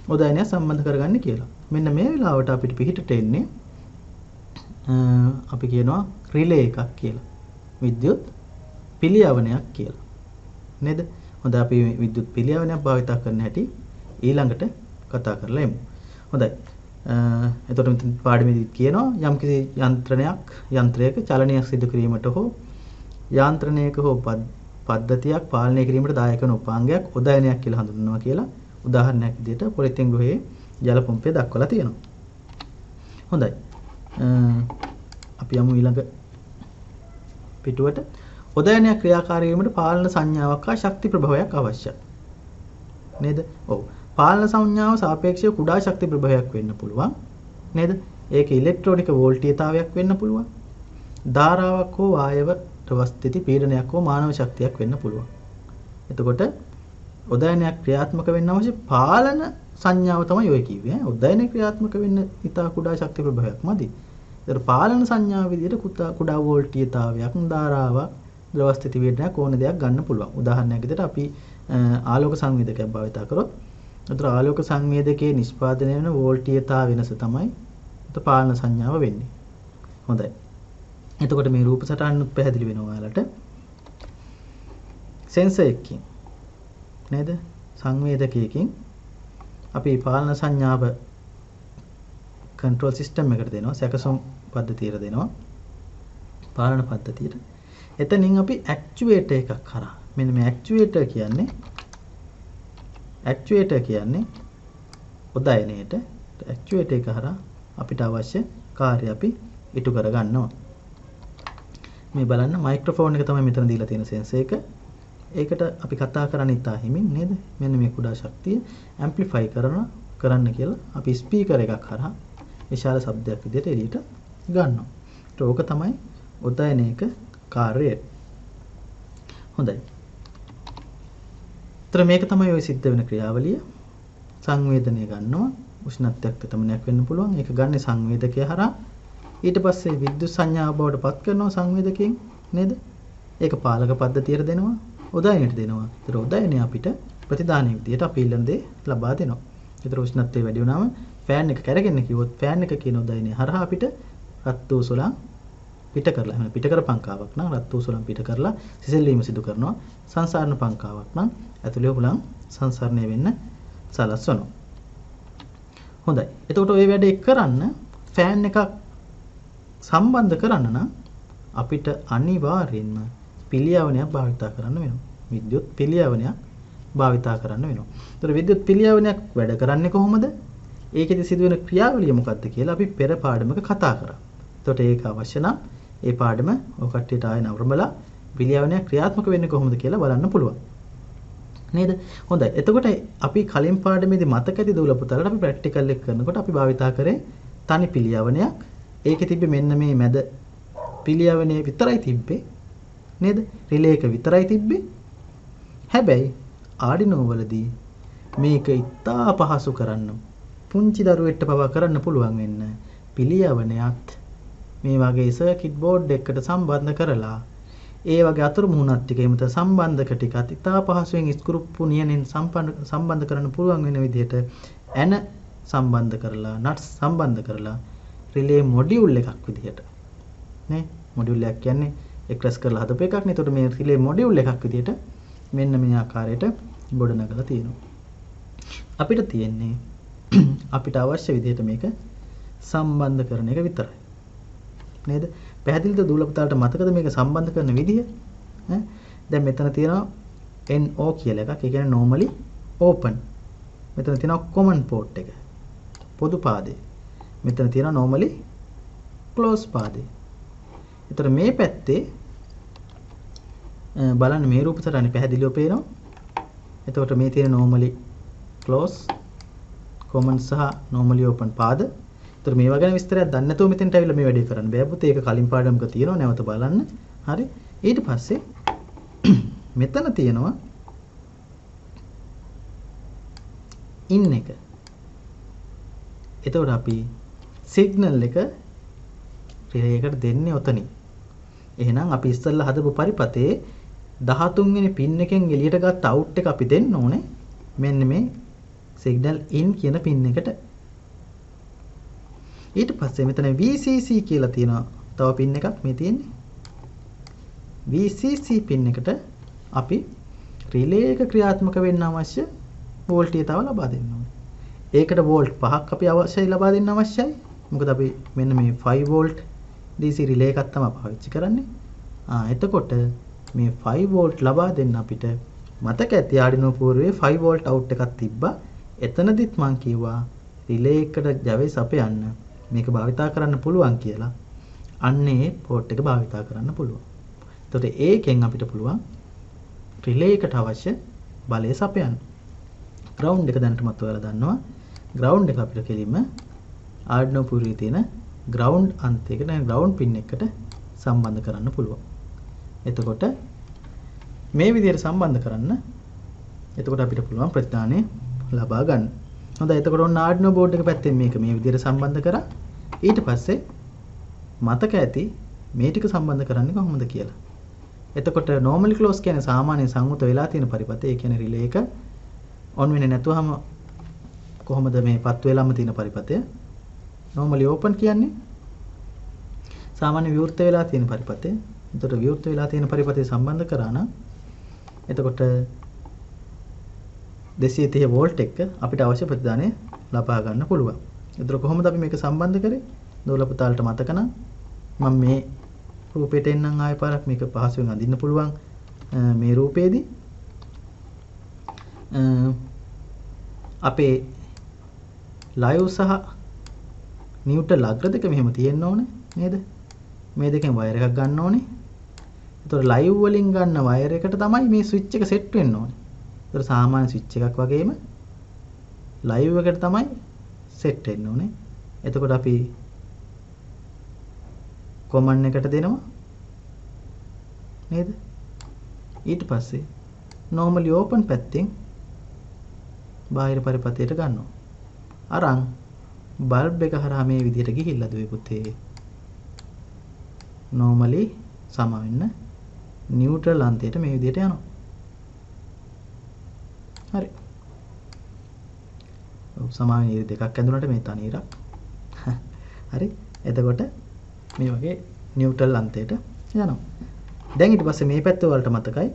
උදායනය සම්බන්ධ කරගන්නේ කියලා. මෙන්න මේ වෙලාවට අපිට පිටිට එන්නේ අපි කියනවා රිලේ එකක් කියලා. විද්‍යුත් පිළියවනයක් කියලා. නේද? හොඳ අපි විද්‍යුත් පිළියවනයක් භාවිතා කරන හැටි ඊළඟට කතා කරලා එමු. හොඳයි. එතකොට මෙතන පාඩමේදී කියනවා යම්කිසි යන්ත්‍රයක චලනයක් සිදු කිරීමට හෝ යාන්ත්‍රණයක හෝ පද්ධතියක් පාලනය කිරීමට දායක වන උපාංගයක් උදායනයක් කියලා හඳුන්වනවා කියලා උදාහරණයක් විදිහට පොලිතින් ගෘහයේ ජල පොම්පේ දක්වලා තියෙනවා. හොඳයි. අපි යමු ඊළඟ පිටුවට. උදායනයක් ක්‍රියාකාරී වීමට පාලන සංඥාවක් හා ශක්ති ප්‍රභවයක් අවශ්‍යයි. නේද? ඔව්. පාලන සංඥාව සාපේක්ෂව කුඩා ශක්ති ප්‍රභවයක් වෙන්න පුළුවන්. නේද? ඒක ඉලෙක්ට්‍රෝනික වෝල්ටීයතාවයක් වෙන්න පුළුවන්. ධාරාවක් හෝ වායව ප්‍රවස්ථිති පීඩනයක් හෝ මානව ශක්තියක් වෙන්න පුළුවන්. එතකොට උදායනයක් ක්‍රියාත්මක වෙන්න අවශ්‍ය පාලන සංඥාව තමයි ඔය කිව්වේ. උදායනය ක්‍රියාත්මක වෙන්න ඉතා කුඩා ශක්ති ප්‍රභවයක් මදි. ඒතර පාලන සංඥාව විදිහට කුඩා වෝල්ටීයතාවයක් ධාරාවක් ද්‍රවස්ථිති පීඩනයක් ඕන දෙයක් ගන්න පුළුවන්. උදාහරණයක් විදිහට අපි ආලෝක සංවේදකයක් භාවිත කරොත් ඒතර ආලෝක සංවේදකයේ නිෂ්පාදනය වෙන වෝල්ටීයතාව වෙනස තමයි පාලන සංඥාව වෙන්නේ. හොඳයි. එතකොට මේ රූප සටහනුත් පැහැදිලි වෙනවා ඔයාලට. සෙන්සර් එකකින් නේද? සංවේදකයකින් අපි පාලන සංඥාව කන්ට්‍රෝල් සිස්ටම් එකට දෙනවා. සැකසුම් පද්ධතියට දෙනවා. පාලන පද්ධතියට. එතනින් අපි ඇක්චුවේටර් එකක් කරා. මෙන්න මේ ඇක්චුවේටර් කියන්නේ උදායනයේට ඇක්චුවේටර් එක හරහා අපිට අවශ්‍ය කාර්ය අපි ඉටු කර ගන්නවා. මේ බලන්න මයික්‍රොෆෝන් එක තමයි මෙතන දීලා තියෙන සෙන්සර් එක. ඒකට අපි කතා කරන්නේ ඉතා හිමින් නේද? මෙන්න මේ කුඩා ශක්තිය ඇම්ප්ලිෆයි කරන්න කියලා අපි ස්පීකර් එකක් හරහා විශාල ශබ්දයක් විදිහට එළියට ගන්නවා. ඒක තමයි උදායනයක කාර්යය. හොඳයි. ඒතර මේක තමයි ඔය සිද්ධ වෙන ක්‍රියාවලිය. සංවේදනය ගන්නවා. උෂ්ණත්වයක් තෙතමනයක් වෙන්න පුළුවන්. ඒක ගන්න සංවේදකය හරහා. ඊට පස්සේ විද්‍යුත් සංඥාව බවට පත් කරනවා සංවේදකයෙන් නේද? ඒක පාලක පද්ධතියට දෙනවා. උදායනයට දෙනවා. ඒතර උදායනය අපිට ප්‍රතිදානයේ විදියට අපි ඉල්ලන දේ ලබා දෙනවා. ඒතර උෂ්ණත්වය වැඩි වුණාම ෆෑන් එක කැරගෙන කිව්වොත් ෆෑන් එක කියන උදායනය හරහා අපිට රත් වූ සුළං පිට කරලා එහෙනම් පිට කර පංකාවක් නම් රත් වූ සුළං පිට කරලා සිසිල් වීම සිදු කරනවා. සංසරණ පංකාවක් නම් ඇතුළේ හුළං සංසරණය වෙන්න සලස්වනවා. හොඳයි. එතකොට ওই වැඩේ කරන්න ෆෑන් එකක් සම්බන්ධ කරන්න නම් අපිට අනිවාර්යෙන්ම පිළියවනයක් භාවිතා කරන්න වෙනවා. විද්‍යුත් පිළියවනයක් භාවිතා කරන්න වෙනවා. ඒතර විද්‍යුත් පිළියවනයක් වැඩ කරන්නේ කොහොමද? ඒකෙදි සිදුවෙන ක්‍රියාවලිය මොකක්ද කියලා අපි පෙර පාඩමක කතා කරා. එතකොට ඒක අවශ්‍ය නම් ඒ පාඩම ඔය කට්ටියට ආයෙ නවරඹලා පිළියවනයක් ක්‍රියාත්මක වෙන්නේ කොහොමද කියලා බලන්න පුළුවන්. නේද? හොඳයි. එතකොට අපි කලින් පාඩමේදී මතක ඇති දූල පුතාලට අපි ප්‍රැක්ටිකල් එක කරනකොට අපි භාවිතා කරේ තනි පිළියවනයක්. ඒකේ තිබ්බේ මෙන්න මේ මැද පිළියවනේ විතරයි තිබ්බේ. නේද? රිලේ එක විතරයි තිබ්බේ. හැබැයි ආඩිනෝ වලදී මේක ඉතා පහසු කරන්න පුංචි දරුවෙක්ට පවා කරන්න පුළුවන් වෙන්න පිළියවනයත් මේ වගේ සර්කිට් බෝඩ් එකකට සම්බන්ධ කරලා ඒ වගේ අතුරු මුහුණක් ටික එමෙත සම්බන්ධක ටිකත් ඉතා පහසුවෙන් ස්ක්‍රූප්පු නියනෙන් සම්බන්ධ කරන්න පුළුවන් වෙන විදිහට ඇන සම්බන්ධ කරලා නට්ස් සම්බන්ධ කරලා රිලේ මොඩියුල් එකක් විදිහට නේ මොඩියුල් එකක් කියන්නේ එක්රස් කරලා හදපු එකක් නේ. ඒකට මේ රිලේ මොඩියුල් එකක් විදිහට මෙන්න මේ ආකාරයට ගොඩනගලා තියෙනවා. අපිට තියෙන්නේ අපිට අවශ්‍ය විදිහට මේක සම්බන්ධ කරන එක විතරයි. නේද? පැහැදිලිද දූල පුතාලට මතකද මේක සම්බන්ධ කරන විදිහ? ඈ දැන් මෙතන තියෙනවා NO කියලා එකක්. ඒ කියන්නේ normally open. මෙතන තියෙනවා common port එක. පොදු පාදේ. මෙතන තියෙනවා normally close පාදේ. ඒතර මේ පැත්තේ බලන්න මේ රූප සටහනේ පැහැදිලිව පේනවා. එතකොට මේ තියෙන normally close common සහ normally open පාද. ඒතර මේවා ගැන විස්තරයක් දන්නේ නැතුව මෙතෙන්ට ඇවිල්ලා මේ වැඩේ කරන්න බෑ පුතේ. ඒක කලින් පාඩමක තියෙනවා. නැවත බලන්න. හරි. ඊට පස්සේ මෙතන තියෙනවා in එක. එතකොට අපි සිග්නල් එක රිලේ එකට දෙන්නේ ඔතනින්. එහෙනම් අපි ඉස්සෙල්ලා හදපු පරිපතේ 13 වෙනි පින් එකෙන් එළියට ගත්ත අවුට් එක අපි දෙන්න ඕනේ මෙන්න මේ සිග්නල් ඉන් කියන පින් එකට. ඊට පස්සේ මෙතන VCC කියලා තියෙනවා තව පින් එකක් මේ තියෙන්නේ. VCC පින් එකට අපි රිලේ එක ක්‍රියාත්මක වෙන්න අවශ්‍ය වෝල්ටේජය ලබා දෙන්න ඕනේ. ඒකට වෝල්ට් 5ක් අපි අවශ්‍යයි ලබා දෙන්න අවශ්‍යයි. මොකද අපි මෙන්න මේ 5 වෝල්ට් DC රිලේ එකක් තමයි පාවිච්චි කරන්නේ. එතකොට මේ 5 වෝල්ට් ලබා දෙන්න අපිට මතක ඇති ආඩිනෝ පූර්වයේ 5 වෝල්ට් අවුට් එකක් තිබ්බා. එතනදිත් මං කිව්වා රිලේ එකට ජවයේ සපයන්න මේක භාවිතා කරන්න පුළුවන් කියලා. අන්නේ පෝට් එක භාවිතා කරන්න පුළුවන්. එතකොට ඒකෙන් අපිට පුළුවන් රිලේ එකට අවශ්‍ය බලය සපයන්න. ග්‍රවුන්ඩ් එක දැනටමත් ඔයාලා දන්නවා. ග්‍රවුන්ඩ් එක අපිට කෙලින්ම ආඩිනෝ පූර්වයේ තියෙන ග්‍රවුන්ඩ් අන්තයකට ග්‍රවුන්ඩ් පින් එකට සම්බන්ධ කරන්න පුළුවන්. එතකොට මේ විදිහට සම්බන්ධ කරන්න එතකොට අපිට පුළුවන් ප්‍රතිදානය ලබා ගන්න. හොඳයි එතකොට ඔන්න ආඩිනෝ බෝඩ් එක පැත්තෙන් මේක මේ විදිහට සම්බන්ධ කරා. ඊට පස්සේ මතක ඇති මේ ටික සම්බන්ධ කරන්නේ කොහොමද කියලා. එතකොට normally close කියන්නේ සාමාන්‍ය සංවෘත වෙලා තියෙන පරිපථය. ඒ කියන්නේ රිලේ එක on වෙන්නේ නැතුවම කොහොමද මේ පත් වෙලාම තියෙන පරිපථය. normally open කියන්නේ සාමාන්‍ය විවෘත වෙලා තියෙන පරිපථය. එතකොට විවෘත වෙලා තියෙන පරිපථය සම්බන්ධ කරා නම් එතකොට 230 වෝල්ට් එක අපිට අවශ්‍ය ප්‍රතිදානය ලබා ගන්න පුළුවන්. එතකොට කොහොමද අපි මේක සම්බන්ධ කරේ? දෝල පුතාලට මතක නම් මම මේ රූපෙට එන්නම් ආයෙ පාරක් මේක පහසුවෙන් අඳින්න පුළුවන් මේ රූපේදී අපේ ලයිව් සහ නිව්ට්‍රල් අග්‍ර දෙක මෙහෙම තියෙන්න ඕනේ නේද? මේ දෙකෙන් වයර් එකක් ගන්න ඕනේ. එතකොට ලයිව් වලින් ගන්න වයර් එකට තමයි මේ ස්විච් එක සෙට් වෙන්න ඕනේ. ඒතර සාමාන්‍ය ස්විච් එකක් වගේම ලයිව් එකට තමයි සෙට් වෙන්න ඕනේ. එතකොට අපි කොමන් එකට දෙනවා නේද? ඊට පස්සේ normally open පැත්තෙන් බාහිර පරිපථයට ගන්නවා. අරන් බල්බ් එක හරහා මේ විදිහට ගිහිල්ලා දුවේ පුතේ. normally සම වෙන්න නියුට්‍රල් අන්තයට මේ විදිහට යනවා. හරි. සමාන ඉර දෙකක් ඇඳුනට මේ තනීරක්. හරි. එතකොට මේ වගේ නියුට්‍රල් අන්තයට යනවා. දැන් ඊට පස්සේ මේ පැත්ත වලට මතකයි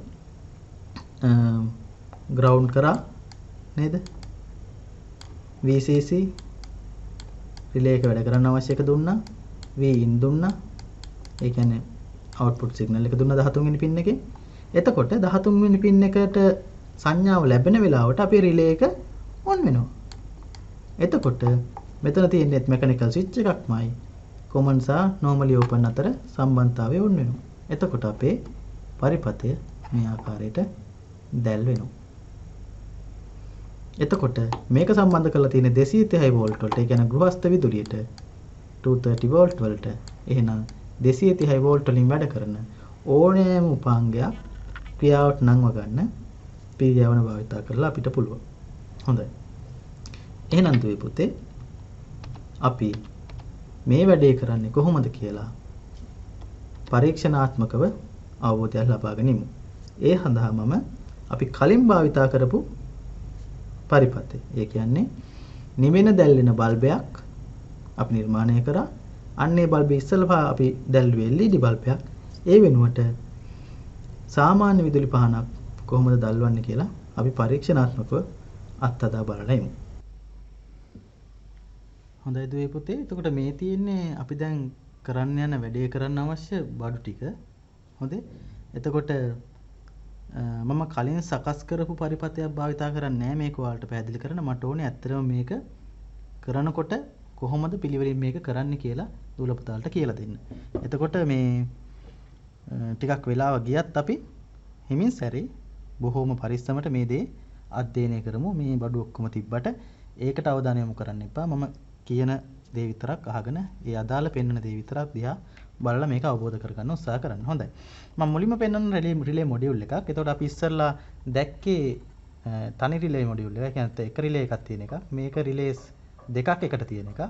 ග්‍රවුන්ඩ් කරා නේද? VCC රිලේ එක වැඩ කරන්න අවශ්‍ය එක දුන්නා. Vin දුන්නා. ඒ කියන්නේ අවුට්පුට් සිග්නල් එක දුන්නා 13 වෙනි පින් එකේ. එතකොට 13 වෙනි පින් එකට සංඥාව ලැබෙන වෙලාවට අපේ රිලේ එක ඔන් වෙනවා. එතකොට මෙතන තියෙන්නේ මෙකැනිකල් ස්විච් එකක්මයි. කොමන් සහ normally open අතර සම්බන්ධතාවය ඔන් වෙනවා. එතකොට අපේ පරිපථය මේ ආකාරයට දැල් වෙනවා. එතකොට මේක සම්බන්ධ කරලා තියෙන 230 වෝල්ට් වලට, ඒ කියන්නේ ගෘහස්ත විදුලියට 230 වෝල්ට් වලට. එහෙනම් 230 වෝල්ට් වලින් වැඩ කරන ඕනෑම උපාංගයක් ක්‍රියාවට නංව ගන්න පිරියවන භාවිතා කරලා අපිට පුළුවන්. හොඳයි. එහෙනම් දුවේ පුතේ අපි මේ වැඩේ කරන්නේ කොහොමද කියලා පරීක්ෂණාත්මකව අවබෝධයක් ලබා ගනිමු. ඒ සඳහා මම අපි කලින් භාවිතා කරපු පරිපථය. ඒ කියන්නේ නිවෙන දැල්වෙන බල්බයක් අපි නිර්මාණය කරා. අන්නේ බල්බේ ඉස්සෙල්ලා අපි දැල්ුවේ LED බල්බයක්. ඒ වෙනුවට සාමාන්‍ය විදුලි පහනක් කොහොමද දැල්වන්නේ කියලා අපි පරීක්ෂණාත්මකව අත්හදා බලලා ඉමු. හොඳයි දුවේ පුතේ. එතකොට මේ තියෙන්නේ අපි දැන් කරන්න යන වැඩේ කරන්න අවශ්‍ය බඩු ටික. හොඳේ. එතකොට මම කලින් සකස් කරපු පරිපථයක් භාවිතා කරන්නේ නැහැ මේක ඔයාලට පැහැදිලි කරන්න. මට ඕනේ ඇත්තටම මේක කරනකොට කොහොමද පිළිවෙලින් මේක කරන්න කියලා දූල පුතාලට කියලා දෙන්න. එතකොට මේ ටිකක් වෙලාව ගියත් අපි හිමින් සැරේ බොහොම පරිස්සමට මේ දේ අධ්‍යයනය කරමු. මේ බඩු ඔක්කොම තිබ්බට ඒකට අවධානය යොමු කරන්න එපා. මම කියන දේ විතරක් අහගෙන ඒ අදාළ පෙන්වන දේ විතරක් දිහා බලලා මේක අවබෝධ කරගන්න උත්සාහ කරන්න. හොඳයි. මම මුලින්ම පෙන්වන රිලේ මොඩියුල් එකක්. එතකොට අපි ඉස්සෙල්ලා දැක්කේ තනි රිලේ මොඩියුල් එක. ඒ කියන්නේ එක රිලේ එකක් තියෙන එක. මේක රිලේස් දෙකක් එකට තියෙන එක.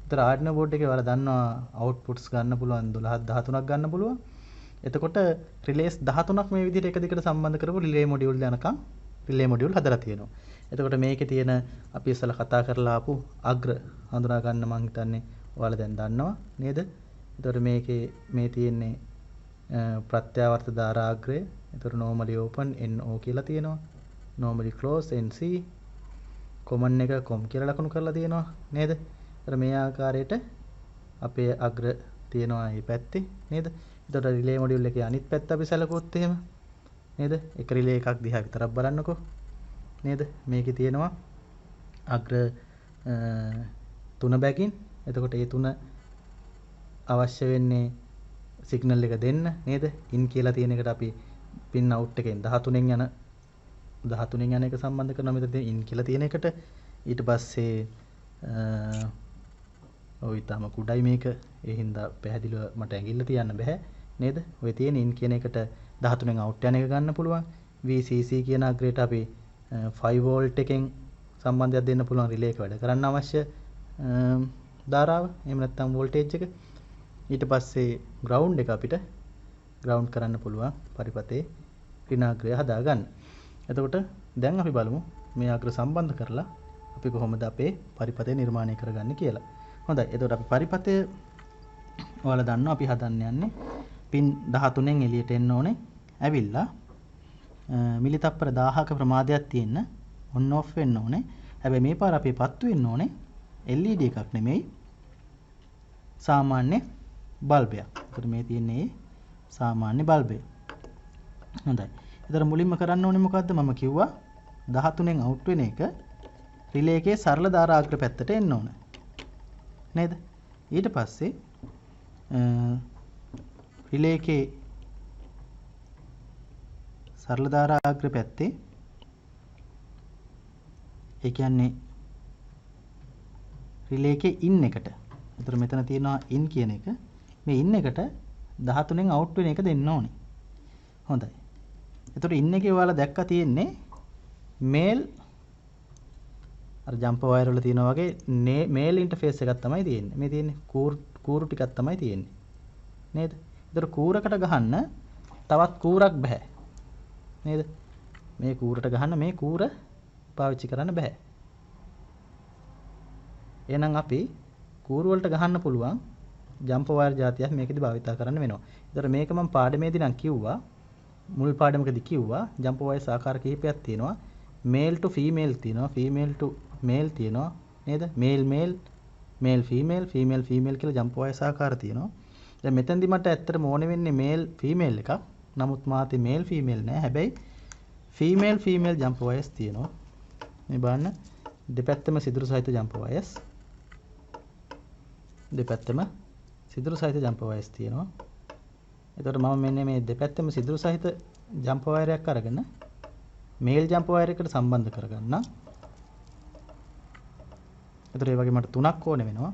ඒතර ආඩිනෝ බෝඩ් එකේ ඔයාලා දන්නවා අවුට්පුට්ස් ගන්න පුළුවන් 12ක් 13ක් ගන්න පුළුවන්. එතකොට රිලේස් 13ක් මේ විදිහට එක දිගට සම්බන්ධ කරපු රිලේ මොඩියුල් යනකම් රිලේ මොඩියුල් හදලා තියෙනවා. එතකොට මේකේ තියෙන අපි ඉස්සලා කතා කරලා ආපු අග්‍ර හඳුනා ගන්න මම හිතන්නේ ඔයාලා දැන් දන්නවා නේද? එතකොට මේකේ මේ තියෙන්නේ ප්‍රත්‍යාවර්ත ධාරාග්‍රය. එතකොට normally open NO කියලා තියෙනවා. normally close NC. common එක com කියලා ලකුණු කරලා තියෙනවා නේද? එතකොට මේ ආකාරයට අපේ අග්‍ර තියෙනවා මේ පැත්තේ නේද? එතකොට රිලේ මොඩියුල් එකේ අනිත් පැත්ත අපි සැලකුවොත් එහෙම නේද? එක රිලේ එකක් දිහා විතරක් බලන්නකෝ නේද? මේකේ තියෙනවා අග්‍ර 3 බැගින්. එතකොට ඒ 3 අවශ්‍ය වෙන්නේ සිග්නල් එක දෙන්න නේද? ඉන් කියලා තියෙන එකට අපි පින් අවුට් එකෙන් 13න් යන එක සම්බන්ධ කරනවා. මෙතන ඉන් කියලා තියෙන එකට ඊට පස්සේ ඔය ඊටම කුඩයි මේක. ඒ හින්දා පැහැදිලිව මට ඇඟිල්ල තියන්න බෑ නේද? ඔය තියෙන ඉන් කියන එකට 13න් අවුට් යන එක ගන්න පුළුවන්. VCC කියන අග්‍රයට අපි 5 වෝල්ට් එකෙන් සම්බන්ධයක් දෙන්න පුළුවන් රිලේ එක වැඩ කරන්න අවශ්‍ය ධාරාව. එහෙම නැත්නම් වෝල්ටේජ් එක. ඊට පස්සේ ග්‍රවුන්ඩ් එක අපිට ග්‍රවුන්ඩ් කරන්න පුළුවන් පරිපතේ ඍණාග්‍රය හදාගන්න. එතකොට දැන් අපි බලමු මේ අග්‍ර සම්බන්ධ කරලා අපි කොහොමද අපේ පරිපතේ නිර්මාණය කරගන්නේ කියලා. හොඳයි. එතකොට අපි පරිපතය ඔයාලා දන්නවා අපි හදන්න යන්නේ පින් 13න් එළියට එන්න ඕනේ. ඇවිල්ලා මිලිතප්පර 1000ක ප්‍රමාදයක් තියෙන්න on off වෙන්න ඕනේ. හැබැයි මේ පාර අපි පත්තු වෙන්න ඕනේ LED එකක් නෙමෙයි සාමාන්‍ය බල්බයක්. ඒතර මේ තියෙන්නේ සාමාන්‍ය බල්බය. හොඳයි. ඒතර මුලින්ම කරන්න ඕනේ මොකද්ද? මම කිව්වා 13න් අවුට් වෙන එක රිලේ එකේ සරල ධාරාග්‍ර පැත්තට එන්න ඕන. නේද? ඊට පස්සේ රිලේ එකේ සරල ධාරාග්‍ර පැත්තේ ඒ කියන්නේ රිලේ එකේ ඉන් එකට. ඒතර මෙතන තියෙනවා ඉන් කියන එක. මේ ඉන් එකට 13න් අවුට් වෙන එක දෙන්න ඕනේ. හොඳයි. ඒතර ඉන් එකේ ඔයාලා දැක්කා තියෙන්නේ මේල් අර ජම්පර් වයර් වල තියෙනවා වගේ මේල් ඉන්ටර්ෆේස් එකක් තමයි තියෙන්නේ. මේ තියෙන්නේ කූරු ටිකක් තමයි තියෙන්නේ. නේද? ඒතර කූරකට ගහන්න තවත් කූරක් බෑ. නේද? මේ කූරට ගහන්න මේ කූර පාවිච්චි කරන්න බෑ. එහෙනම් අපි කූරු වලට ගහන්න පුළුවන් ජම්පර් වයර් જાතියක් මේකෙදි භාවිත කරන්න වෙනවා. ඒතර මේක මම පාඩමේදී නම් කිව්වා මුල් පාඩමකදී කිව්වා ජම්පර් වයර්ස් ආකාර කිහිපයක් තියෙනවා. මේල් ටු ෆීමේල් තියෙනවා, ෆීමේල් ටු මේල් තියෙනවා නේද? Male male, male female, female female කියලා ජම්පර් වයර්ස් ආකාර තියෙනවා. දැන් මෙතෙන්දි මට ඇත්තටම ඕනේ වෙන්නේ මේල් ෆීමේල් එකක්. නමුත් මාතේ මේල් ෆීමේල් නෑ. හැබැයි ෆීමේල් ෆීමේල් ජම්පර් වයර්ස් තියෙනවා. මේ බලන්න දෙපැත්තම සිදුරු සහිත ජම්පර් වයර්ස්. දෙපැත්තම සිදුරු සහිත ජම්පර් වයර්ස් තියෙනවා. එතකොට මම මෙන්න මේ දෙපැත්තම සිදුරු සහිත ජම්පර් වයරයක් අරගෙන මේල් ජම්පර් වයර් එකට සම්බන්ධ කරගන්න. එතකොට ඒ වගේ මට තුනක් ඕනේ වෙනවා.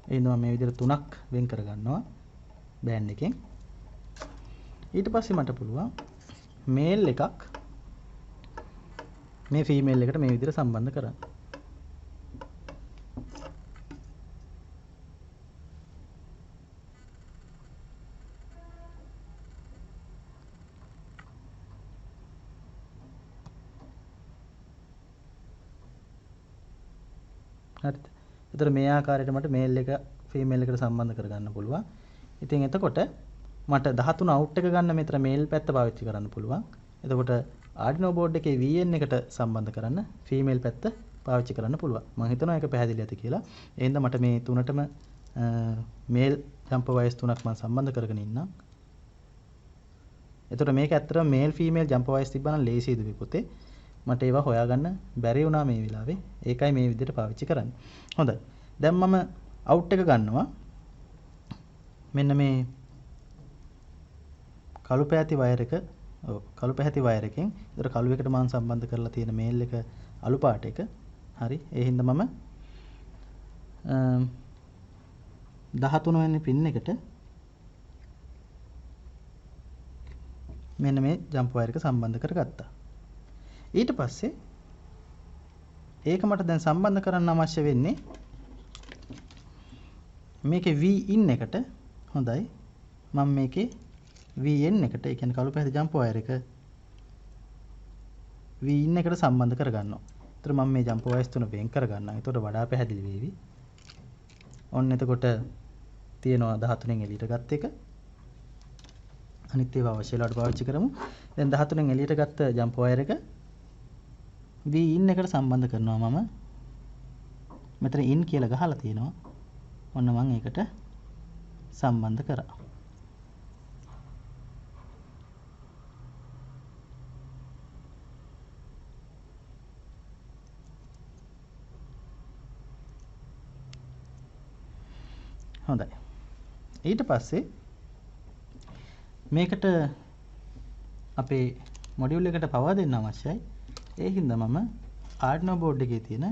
එහෙනම් මම මේ විදිහට තුනක් වෙන් කරගන්නවා බෑන්ඩ් එකෙන්. ඊට පස්සේ මට පුළුවන් මේල් එකක් මේ ෆීමේල් එකට මේ විදිහට සම්බන්ධ කරන්න. හරිද? ඒතර මේ ආකාරයට මට මේල් එක ෆීමේල් එකට සම්බන්ධ කරගන්න පුළුවන්. ඉතින් එතකොට මට 13 අවුට් එක ගන්න මෙතන මේල් පැත්ත පාවිච්චි කරන්න පුළුවන්. එතකොට Arduino board එකේ VN එකට සම්බන්ධ කරන්න ෆීමේල් පැත්ත පාවිච්චි කරන්න පුළුවන්. මම හිතනවා ඒක පැහැදිලි ඇති කියලා. ඒ හින්දා මට මේ තුනටම මේල් ජම්පර් වයර්ස් තුනක් මම සම්බන්ධ කරගෙන ඉන්නම්. එතකොට මේක ඇත්තටම මේල් ෆීමේල් ජම්පර් වයර්ස් තිබ්බනම් ලේසියිද පුතේ? මට ඒවා හොයාගන්න බැරි වුණා මේ වෙලාවේ. ඒකයි මේ විදිහට පාවිච්චි කරන්නේ. හොඳයි. දැන් මම අවුට් එක ගන්නවා. මෙන්න මේ කළු පැහැති වයර් එක. ඔව් කළු පැහැති වයර් එකෙන්. ඒතර කළු එකට මම සම්බන්ධ කරලා තියෙන මේල් එක අලු පාට එක. හරි. ඒ හින්දා මම 13 වෙනි පින් එකට මෙන්න මේ ජම්ප් වයර් එක සම්බන්ධ කරගත්තා. ඊට පස්සේ ඒක මට දැන් සම්බන්ධ කරන්න අවශ්‍ය වෙන්නේ මේකේ V in එකට හොඳයි. මම මේකේ VN එකට ඒ කියන්නේ කළු පැහැති ජම්ප් වයර් එක VN එකට සම්බන්ධ කරගන්නවා. ඒතර මම මේ ජම්ප් වයර්ස් තුන වෙන් කරගන්නවා. ඒතකොට වඩා පැහැදිලි වේවි. ඔන්න එතකොට තියෙනවා 13න් එළියට ගත්ත එක. අනිත් ඒවා අවශ්‍ය වෙලාවට පාවිච්චි කරමු. දැන් 13න් එළියට ගත්ත ජම්ප් වයර් එක VN එකට සම්බන්ධ කරනවා මම. මෙතන in කියලා ගහලා තියෙනවා. ඔන්න මම ඒකට සම්බන්ධ කරා. හොඳයි. ඊට පස්සේ මේකට අපේ මොඩියුල් එකට පවර් දෙන්න අවශ්‍යයි. ඒ හින්දා මම Arduino board එකේ තියෙන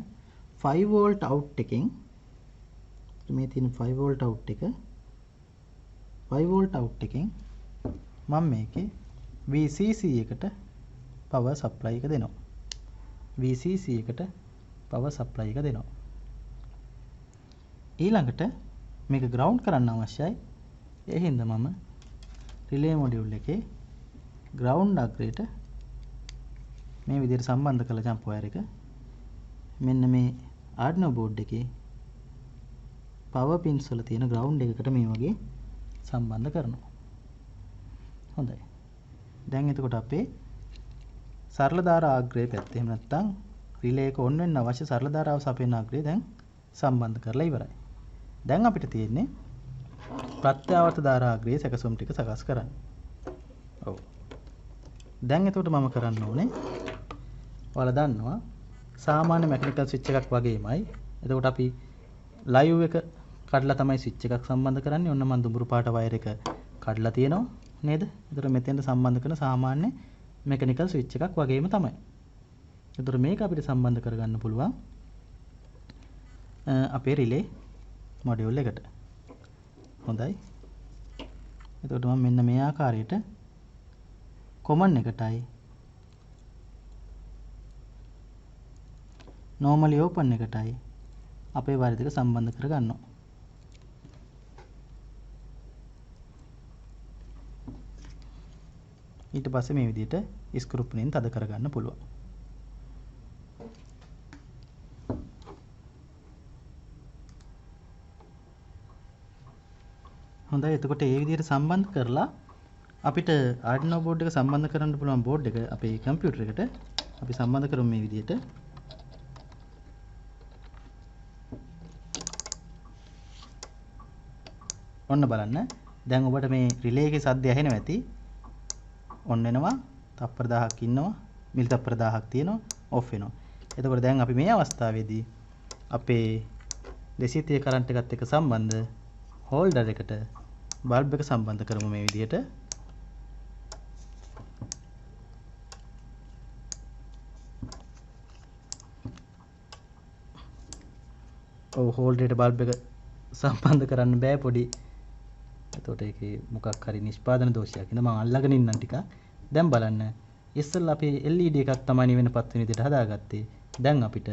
5 volt out එකෙන් මේ තියෙන 5 volt out එක 5 volt out එකෙන් මම මේකේ VCC එකට power supply එක දෙනවා. VCC එකට power supply එක දෙනවා. ඊළඟට මේක ground කරන්න අවශ්‍යයි. ඒ හින්දා මම relay module එකේ ground අග්‍රයට මේ විදිහට සම්බන්ධ කළ jump wire එක මෙන්න මේ Arduino board එකේ power pins වල තියෙන ground එකකට මේ වගේ සම්බන්ධ කරනවා. හොඳයි. දැන් එතකොට අපේ සරල ධාරා අග්‍රය පැත්ත එහෙම නැත්නම් relay එක on වෙන්න අවශ්‍ය සරල ධාරාව සපයන අග්‍රය දැන් සම්බන්ධ කරලා ඉවරයි. දැන් අපිට තියෙන්නේ ප්‍රත්‍යාවර්ත ධාරා අග්‍රයේ සැකසුම් ටික සකස් කරන්න. ඔව්. දැන් එතකොට මම කරන්න ඕනේ ඔයාලා දන්නවා සාමාන්‍ය මැකනිකල් ස්විච් එකක් වගේමයි. එතකොට අපි ලයිව් එක කඩලා තමයි ස්විච් එකක් සම්බන්ධ කරන්නේ. ඔන්න මම දුඹුරු පාට වයර් එක කඩලා තියෙනවා නේද? එතකොට මෙතෙන්ට සම්බන්ධ කරන සාමාන්‍ය මැකනිකල් ස්විච් එකක් වගේම තමයි. එතකොට මේක අපිට සම්බන්ධ කරගන්න පුළුවන් අපේ රිලේ මොඩියුල් එකට. හොඳයි. එතකොට මම මෙන්න මේ ආකාරයට common එකටයි normally open එකටයි අපේ වයර් දෙක සම්බන්ධ කරගන්නවා. ඊට පස්සේ මේ විදිහට ස්ක්‍රූ පිනෙන් තද කරගන්න පුළුවන්. හොඳයි. එතකොට මේ විදිහට සම්බන්ධ කරලා අපිට Arduino board එක සම්බන්ධ කරන්න පුළුවන් board එක අපේ කම්පියුටර් එකට අපි සම්බන්ධ කරමු මේ විදිහට. ඔන්න බලන්න. දැන් ඔබට මේ රිලේ එකේ සද්දය ඇහෙනවා ඇති. ඔන් වෙනවා. තප්පර 1000ක් ඉන්නවා. මිලි තප්පර 1000ක් තියෙනවා. ඔෆ් වෙනවා. එතකොට දැන් අපි මේ අවස්ථාවේදී අපේ 230 කරන්ට් එකත් එක්ක සම්බන්ධ හෝල්ඩර් එකට බල්බ් එක සම්බන්ධ කරමු මේ විදිහට. ඔව් හෝල්ඩරේට බල්බ් එක සම්බන්ධ කරන්න බෑ පොඩි. එතකොට ඒකේ මොකක් හරි නිෂ්පාදන දෝෂයක් ඉඳ මම අල්ලගෙන ඉන්නම් ටිකක්. දැන් බලන්න. ඉස්සෙල්ලා අපි LED එකක් තමයි නිවෙන පත් වෙන විදිහට හදාගත්තේ. දැන් අපිට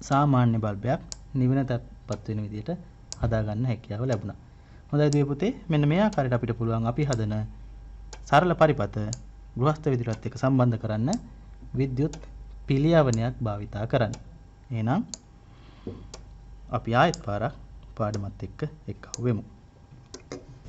සාමාන්‍ය බල්බයක් නිවෙන පත් වෙන විදිහට හදාගන්න හැකියාව ලැබුණා. හොඳයි දුවේ පුතේ. මෙන්න මේ ආකාරයට අපිට පුළුවන් අපි හදන සරල පරිපත ගෘහස්ත විදුලියත් එක්ක සම්බන්ධ කරන්න විද්‍යුත් පිළියවනයක් භාවිතා කරන්න. එහෙනම් අපි ආයෙත් පාරක් පාඩමත් එක්ක එක්කව වෙමු.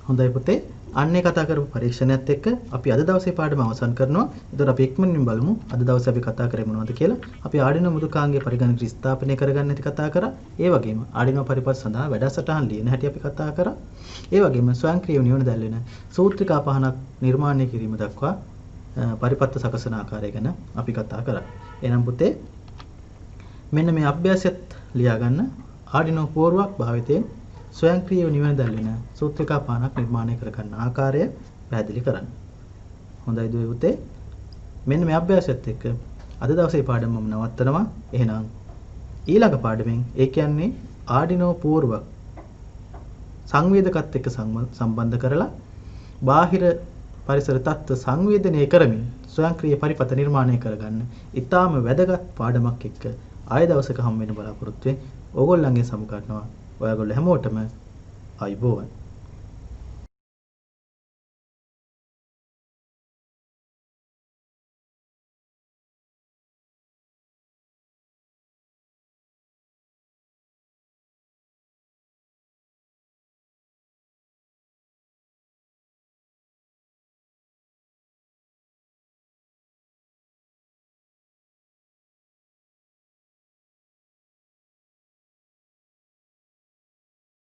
හොඳයි පුතේ. අන්නේ කතා කරපු පරීක්ෂණයත් එක්ක අපි අද දවසේ පාඩම අවසන් කරනවා. එතකොට අපි ඉක්මනින් බලමු අද දවසේ අපි කතා කරේ මොනවද කියලා. අපි Arduino මෘදුකාංගයේ පරිගණක ස්ථාපනය කරගන්න හැටි කතා කරා. ඒ වගේම Arduino පරිපත් සඳහා වැඩසටහන් ලියන හැටි අපි කතා කරා. ඒ වගේම ස්වයංක්‍රීය නිවන දැල් වෙන සූත්‍රිකා පහනක් නිර්මාණය කිරීම දක්වා පරිපත්ත සකසන ආකාරය ගැන අපි කතා කරා. එහෙනම් පුතේ මෙන්න මේ අභ්‍යාසයත් ලියා ගන්න. Arduino පුවරුවක් භාවිතයෙන් ස්වයංක්‍රීය නිවන දැල් වෙන සූත්‍රිකා පහනක් නිර්මාණය කර ගන්න ආකාරය පැහැදිලි කරන්න. හොඳයි දුවේ පුතේ. මෙන්න මේ අභ්‍යාසයත් එක්ක අද දවසේ පාඩම මම නවත්තනවා. එහෙනම් ඊළඟ පාඩමෙන් ඒ කියන්නේ Arduino පුවරුවක් සංවේදකත් එක්ක සම්බන්ධ කරලා බාහිර පරිසර තත්ත්ව සංවේදනය කරමින් ස්වයංක්‍රීය පරිපත නිර්මාණය කරගන්න ඊටාම වැදගත් පාඩමක් එක්ක ආය දවසක හම් වෙන බලාපොරොත්තු වෙන්නේ. ඕගොල්ලන්ගේ සමුගන්නවා. ඔයගොල්ලෝ හැමෝටම ආයුබෝවන්.